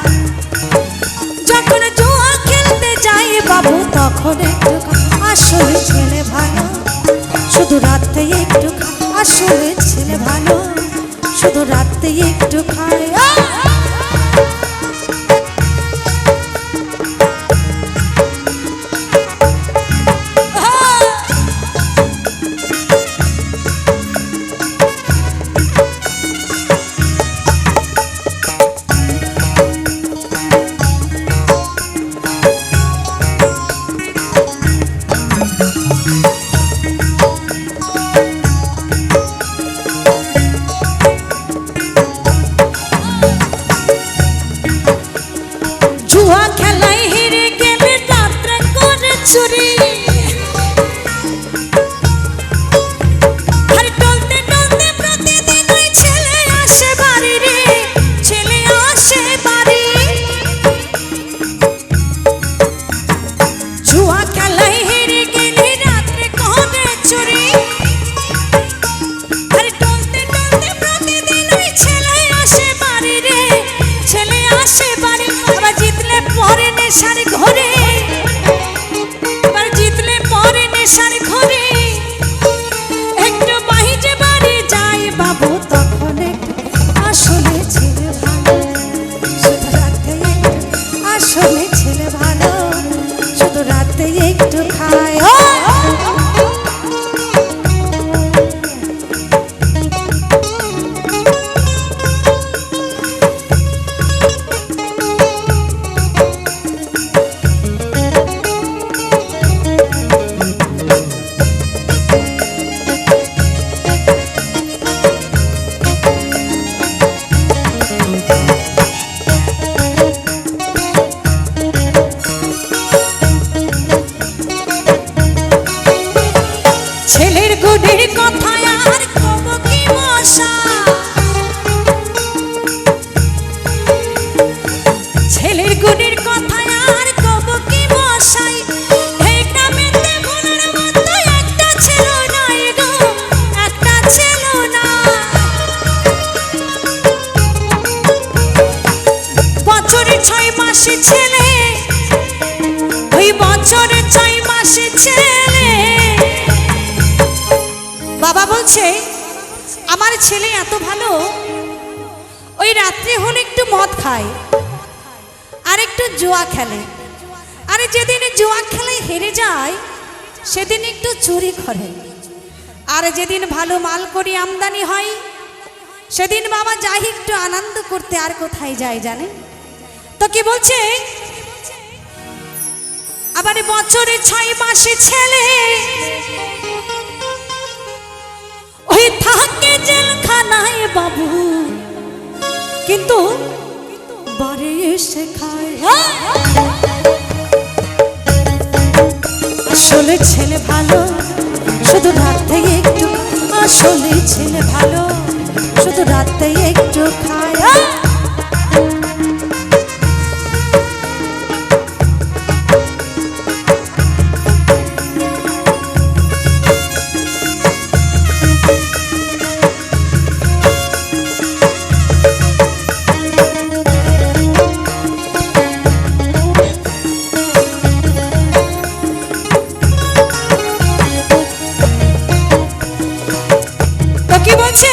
যখন জুয়া খেলতে যায় বাবু তখন একটু খায় আসলে ছেলে ভালো শুধু রাত্রে একটু খায় আসলে ছেলে ভালো শুধু রাত্রে একটু খায় জুয়া খেলায় হেরে গেলে রাত্রে করে চুরি আর টলতে টলতে প্রতিদিন ওই ছেলে আসে বাড়ি রে ছেলে আসে বাড়ি জুয়া খেলায় হেরে গেলে রাত্রে করে চুরি আর টলতে টলতে প্রতিদিন ওই ছেলে আসে বাড়ি রে ছেলে আসে বাড়ি আবার জিতলে পরে নেশার ঘরে আবার জিতলে পরে নেশার ঘরে একটু বাহিরে বাড়ি যায় বাবু তখন একটু আসলে ছেলে ভালো শুধু রাতে একটু আসলে ছেলে ভালো শুধু রাতে একটু খায় ছেলের গুণের কথায় আর কব কি মশা ছেলের গুণের কথায় আর কব কি মশাই এই গ্রামেতে ভোলার মতো একটা ছিল না গো একটা ছিল না বছরে 6 মাসে ছেলে ওই বছরে 6 মাসে ছেলে বাবা বলছে আমার ছেলে এত ভালো ওই রাত্রে হলে একটু মদ খায় আর একটু জুয়া খেলে আর যেদিন জুয়া খেলায় হেরে যায় সেদিন একটু চুরি করে আর যেদিন ভালো মাল করি আমদানি হয় সেদিন বাবা যাই একটু আনন্দ করতে আর কোথায় যায় জানেন তো কি বলছে আবার বছরে 6 মাসে ছেলে ওই থাকে জেলখানায় বাবু কিন্তু বাড়ি এসে খায় আসলে ছেলে ভালো শুধু রাতে একটু আসলে ছেলে ভালো শুধু রাতে একটু খায় কি বলছে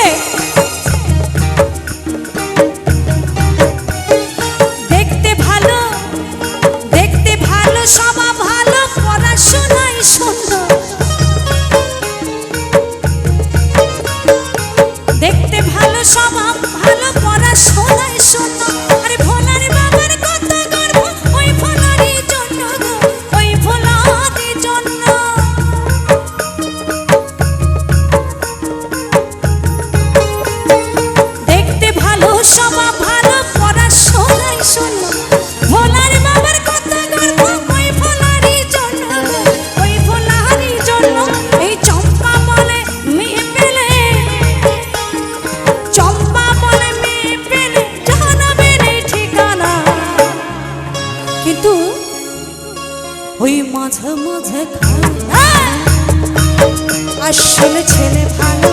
আসলে ছেলে ভালো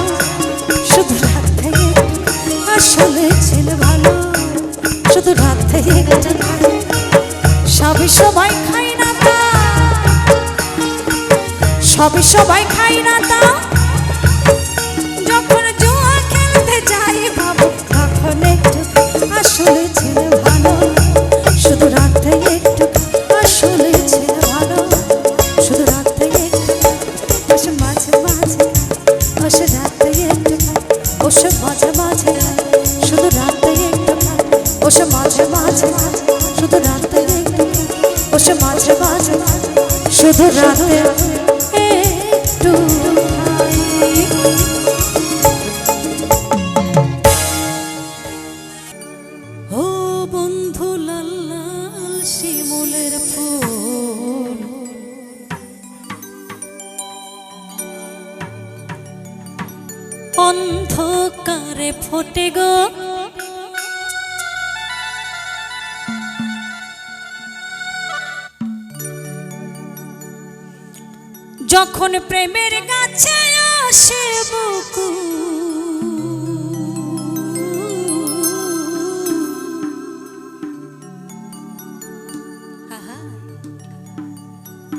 শুধু রাত থেকে আসলে ছেলে ভালো শুধু রাত থেকে একটু খায় সবই সবাই খাই না তা সবই সবাই খাই না তা যখন জুয়া খেলতে যাই বাবু তখন একটু আসলে ছেলে ভালো শুধু রাত থেকে একটু আসলে ছেলে ভালো শুধু রাত থেকে একটু বসে মাঝে মাঝে বসে রাত থেকে একটু বসে মাঝে মাঝে শুধু রাত থেকে একটু বসে মাঝে মাঝে শুধু রাত থেকে একটু বসে মাঝে মাঝে শুধু রাতে একটু ও বন্ধু লাল লাল শিমুলের ফুল অন্ধকারে ফোটে গো যখন প্রেমের গাছে আসে বকুল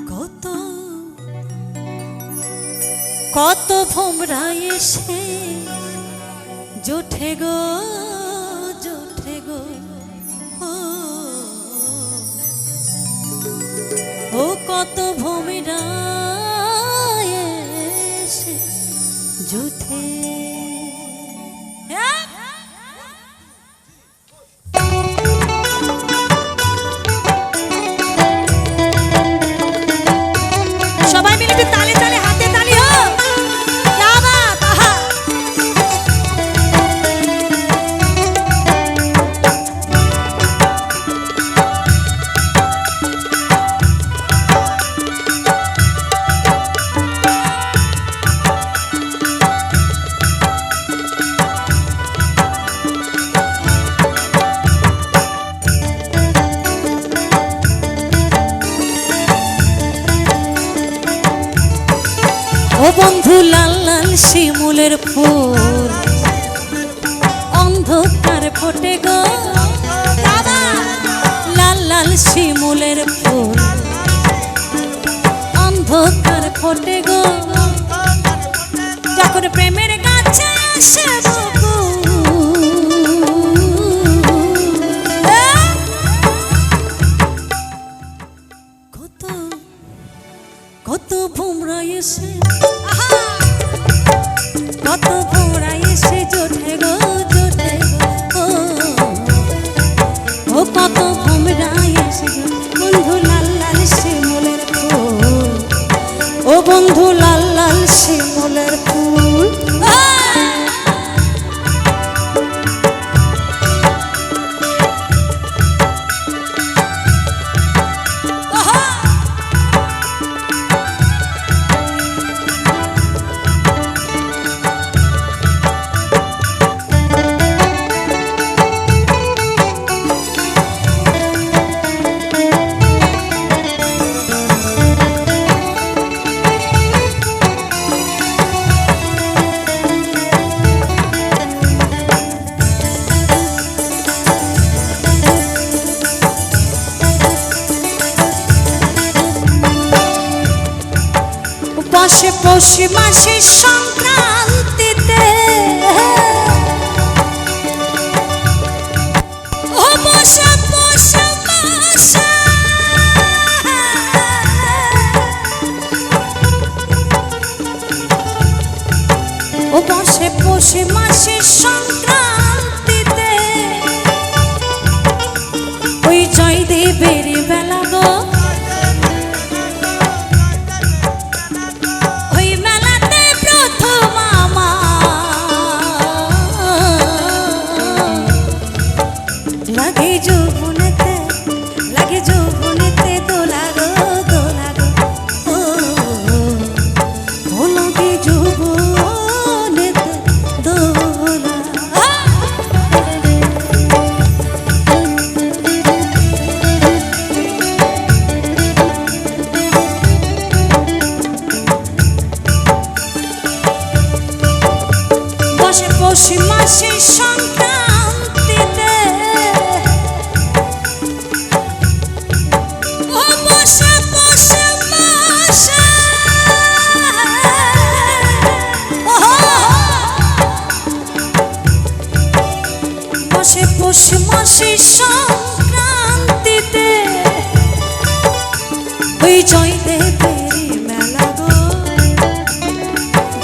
কত কত ভোমরা এসে জোঠে গো ও কত ভোমরা এসে জোঠে সবাই মিলে একটু তালে তালে হাতে তালি হোক क्या बात आहा ও বন্ধু লাল লাল শিমুলের ফুল অন্ধকার ফোটে গো লাল লাল শিমুলের ফুল অন্ধকার ফোটে গো যখন প্রেমের গাছে আসে কত কত ভোমরা এসে কত ভোমরা এসে জোঠে গো ও কত ভোমরা এসে বন্ধু লাল লাল শিমুলের ফুল ও বন্ধু লাল লাল শিমুলের ফুল বসে পৌষে মাসে সংক্রান্তিতে ও বসে পৌষে মাসে ও বসে পৌষে মাসে সংক্রান্তিতে ওই জয়দেবের বেলা গো লাগে যৌবনেতে দোলা গো ও লাগে যৌবনেতে দোলা পৌষ মাসে সংক্রান্তিতে ও বসে বসে মাসে বসে পৌষ মাসে সংক্রান্তিতে ওই জয়দেবের মেলা গো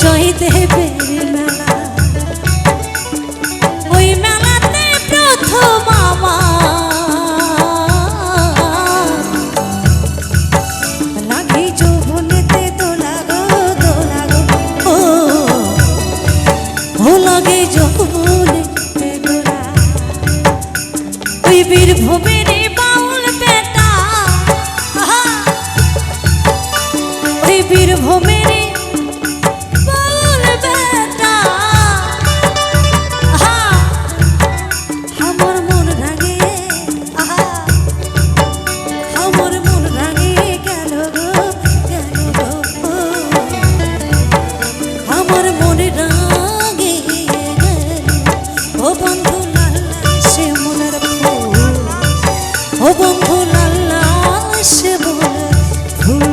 জয়দেবের মেলা ওই মেলাতে প্রথম আমার লাগে যৌবনেতে দোলা গো ও লাগে যৌবনেতে দোলা ওই বীরভূমের বাউল বেটা ওই বীরভূমের বাউল বেটা আমার মন রাঙে আমার মন রাঙে গেল গো আমার মন রাঙে গেল ও বন্ধু লাল সে মনের ফুল ও বন্ধু লাল সে মনের ফুল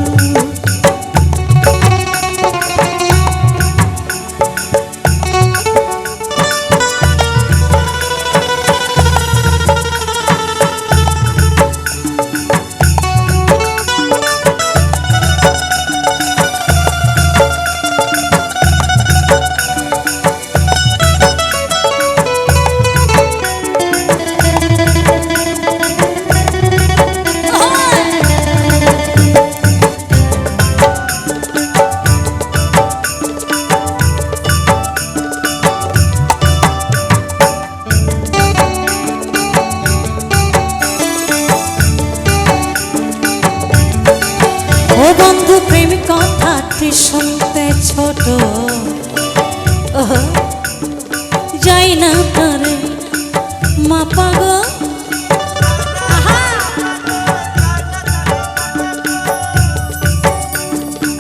ও বন্ধু প্রেম কথাটি শুনতে ছোট যাই না তারে মাপা গো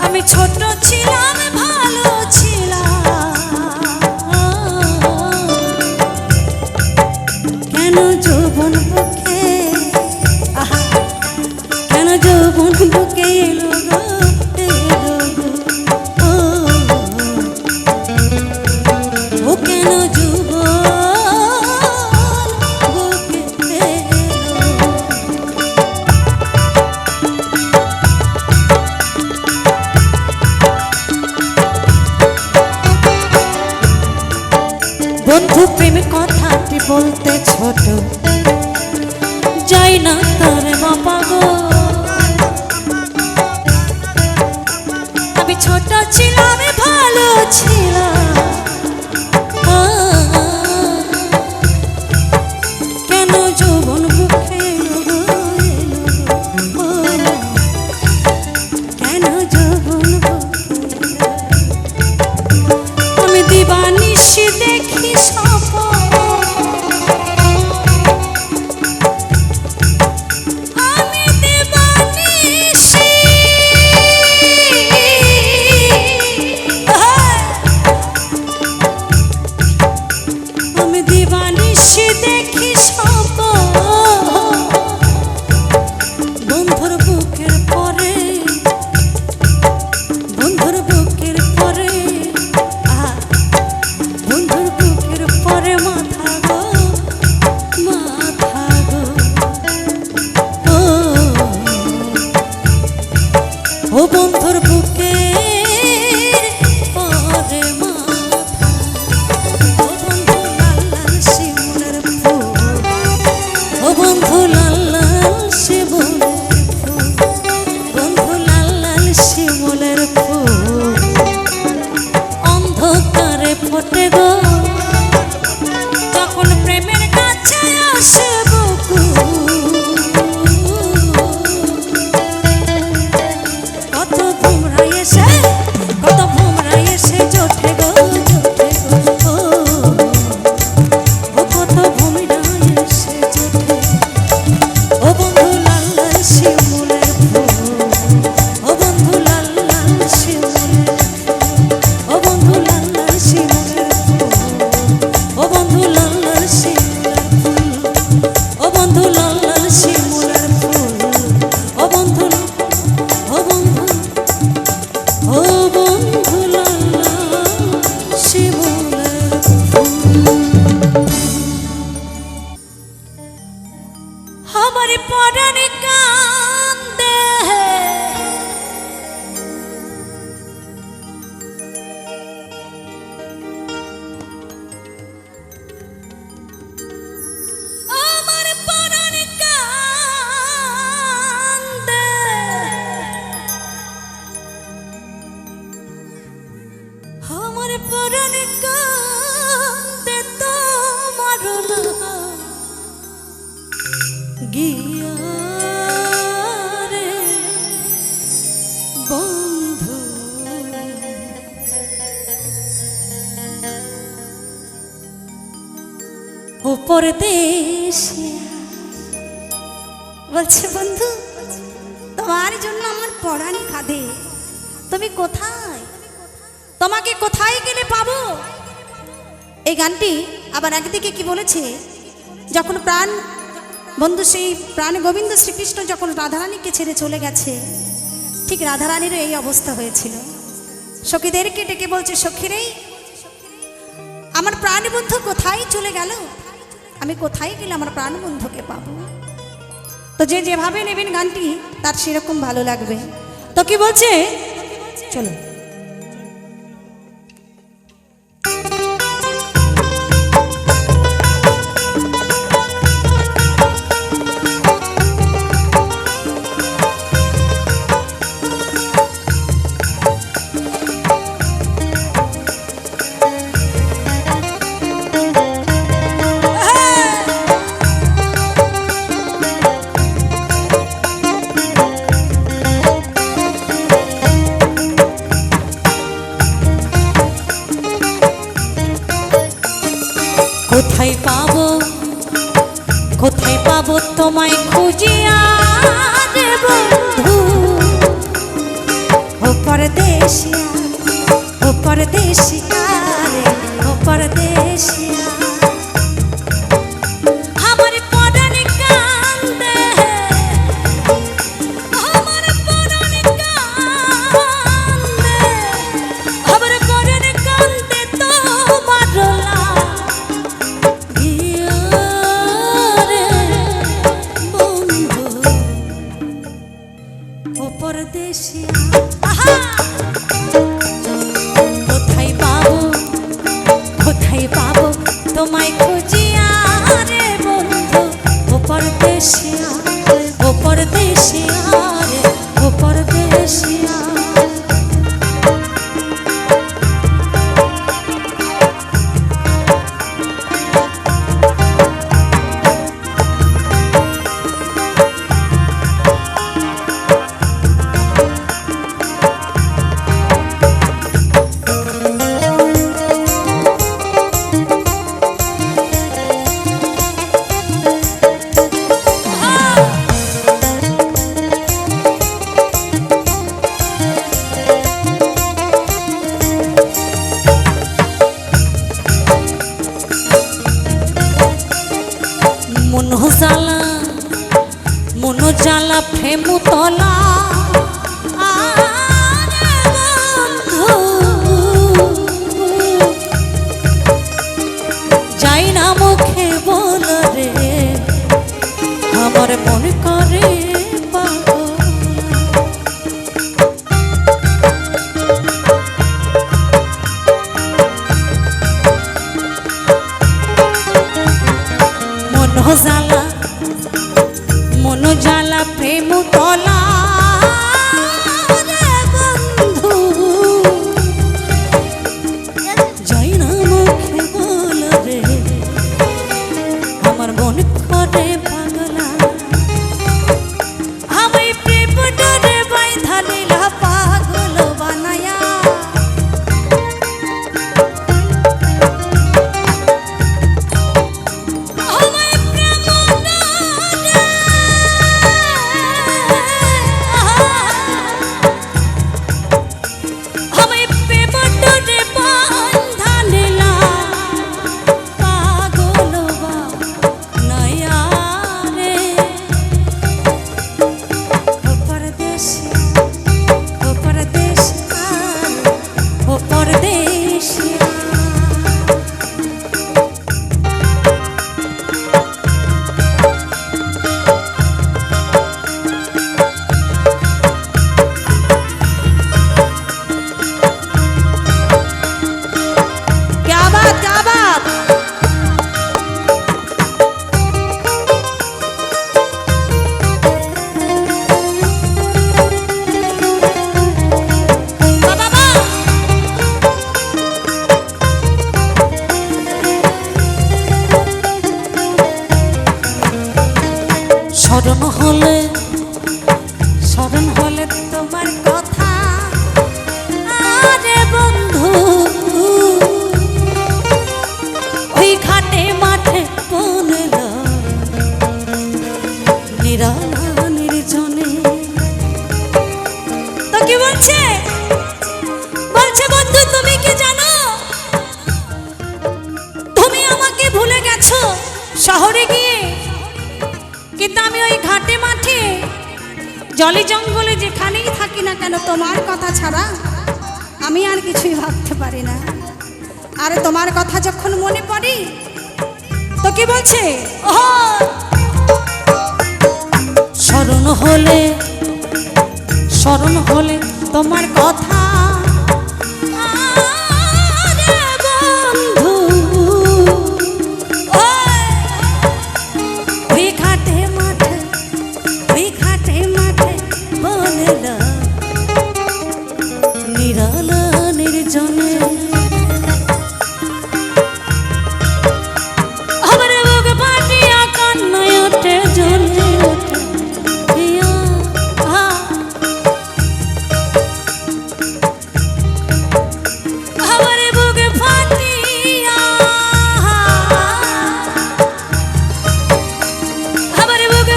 আমি ছোট ছিলাম ভালো ছিলাম কেন যৌবন বুকে কেন যৌবন বুকে এলো গো ও কেন যৌবন বুকে এলো বন্ধু প্রেম কথাটি বলতে ছোট যাই না তার বাবা গো আমি ছোট ছিলাম ভালো ছিলাম কেন যৌবন বুকে এলো গো, কেন যৌবন বুকে এলো? আমি দিবানিশি দেখি স্বপ্ন আমি দিবানিশি আমি দিবানিশি দেখি স্বপ্ন বন্ধুর বুকের পরে বন্ধুর বুকের পরে বন্ধুর বুকের পরে মাথা গো ও বন্ধুর বুকে পরে মাথা ও বন্ধু লাল লাল শিমুলের ফুল ও বন্ধু লাল লাল শিমুলের ফুল বন্ধু লাল লাল শিমুলের ফুল অন্ধকারে ফোটে গো যখন প্রেমের কাছে আসে কত ভোমরা এসে জোটে গো ও কত ভোমরা এসে জোটে ও বন্ধু লাল লাল শিমুলের ফুল ও বন্ধু লাল লাল শিমুলের ও বন্ধু লাল লাল শিমুলের ফুল গিয়া রে বন্ধু উপর দেশে বলছে বন্ধু তোমার জন্য আমার পরাণ কাঁদে, তুমি কোথায়, তোমাকে কোথায় গেলে পাবো। এই গানটি আবার একদিকে কি বলেছে, যখন প্রাণ বন্ধু সেই প্রাণ গোবিন্দ শ্রীকৃষ্ণ যখন রাধারানীকে ছেড়ে চলে গেছে, ঠিক রাধারানীরও এই অবস্থা হয়েছিল। সখীদেরকে ডেকে বলছে, সখীরে আমার প্রাণবন্ধু কোথায় চলে গেল, আমি কোথায় গেলে আমার প্রাণবন্ধুকে পাবো। তো যে যেভাবে নেবেন গানটি তার সেরকম ভালো লাগবে। তো কি বলছে, চলো কোথায় পাবো, কোথায় পাবো তোমায় খুঁজিয়া রে বন্ধু, ও পরদেশিয়া, ও পরদেশিয়া রে, ও পরদেশিয়া। আমার পরাণ কান্দে, আমার পরাণ কান্দে, আমার পরাণ কান্দে তোমার পরদেশিয়া। কোথায় পাবো, কোথায় পাবো তোমায় খুঁজিয়া রে বন্ধু, ও পরদেশিয়া, ও পরদেশিয়া রে, ও পরদেশিয়া। মনোজালা, মনোজালা প্রেম তলা বন্ধু, যাই না মুখে বল রে, আমার মন করে পাগল। মনোজালা, মনোজালা প্রেম তলা রে বন্ধু, যাই না মুখে বল রে, আমার মন করে পাগলা। স্মরণ হলে তোমার কথা আরে বন্ধু ওই ঘাটে মাঠে বনলা নিরালা নির্জনে। তো কি বলছে বন্ধু তুমি কি জানো তুমি আমাকে ভুলে গেছো শহরে গিয়ে, কিন্তু আমি ওই ঘাটে মাঠে জলে জঙ্গলে যেখানেই থাকি না কেন তোমার কথা ছাড়া আমি আর কিছুই ভাবতে পারি না। আরে তোমার কথা যখন মনে পড়ে তো কি বলছে স্মরণ হলে তোমার কথা আরে বন্ধু ওই ঘাটে মাঠে বনলা নিরালা নির্জনে। আমার বুক ফাটিয়া কান্নায় ওঠে জ্বলে ওঠে হিয়া। আমার বুক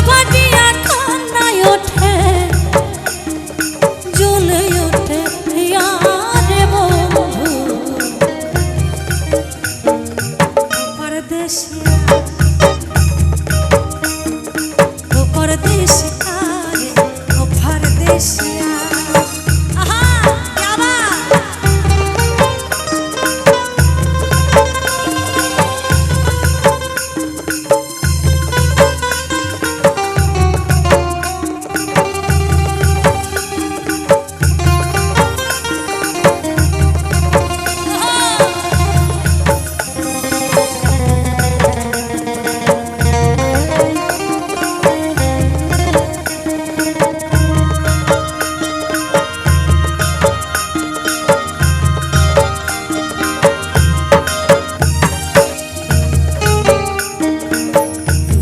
ফাটিয়া কান্নায় ওঠে জ্বলে ওঠে হিয়া রে বন্ধু। পরদেশিয়া রে পরদেশিয়া। আহা क्या बात।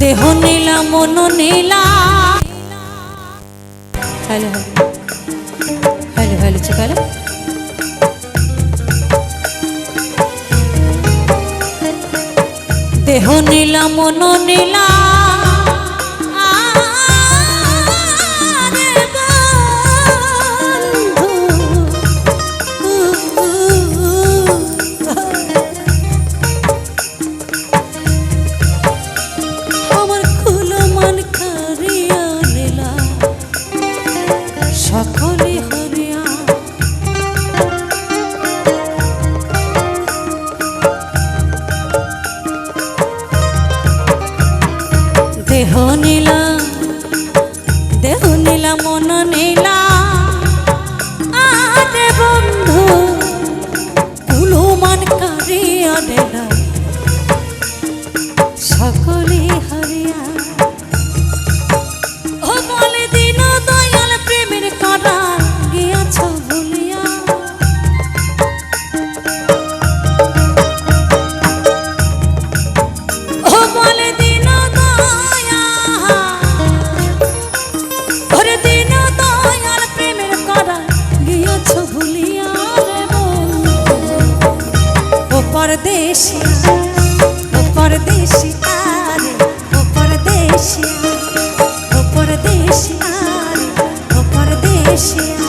দেহ নীলা মন নীলা। হ্যালো হ্যালো হ্যালো হ্যালো দেহ নীলা মন নীলা। আরে বন্ধু আমার খুলো মন কারিয়া নীলা সকলে হরিয়া। দেহ নীলা মন নীলা। আরে বন্ধু খুলো মন কারিয়া নীলা সকলে হরিয়া। ও বলে দিন দয়াল প্রেমের করা গিয়াছ ভুলিয়া। ও বলে দিন দয়াল প্রেমের করা গিয়াছ ভুলিয়া রে বন্ধু। ও পরদেশিয়া পরদেশিয়া রে পরদেশিয়া পরদেশিয়া রে পরদেশিয়া।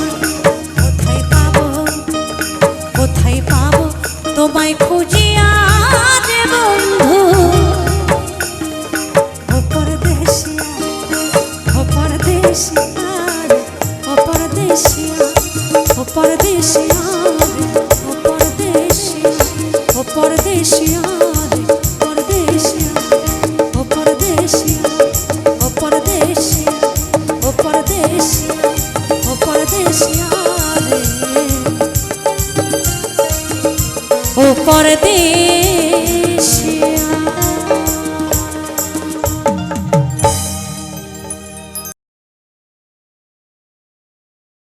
কোথায় পাবো তোমায় খুঁজিয়া রে বন্ধু। পরদেশিয়া পরদেশিয়া রে পরদেশিয়া পরদেশিয়া রে পরদেশিয়া পরদেশিয়া রে পরদেশিয়া পরদেশিয়া পরদেশিয়া পরদেশিয়া পরদেশিয়া রে পরদেশিয়া।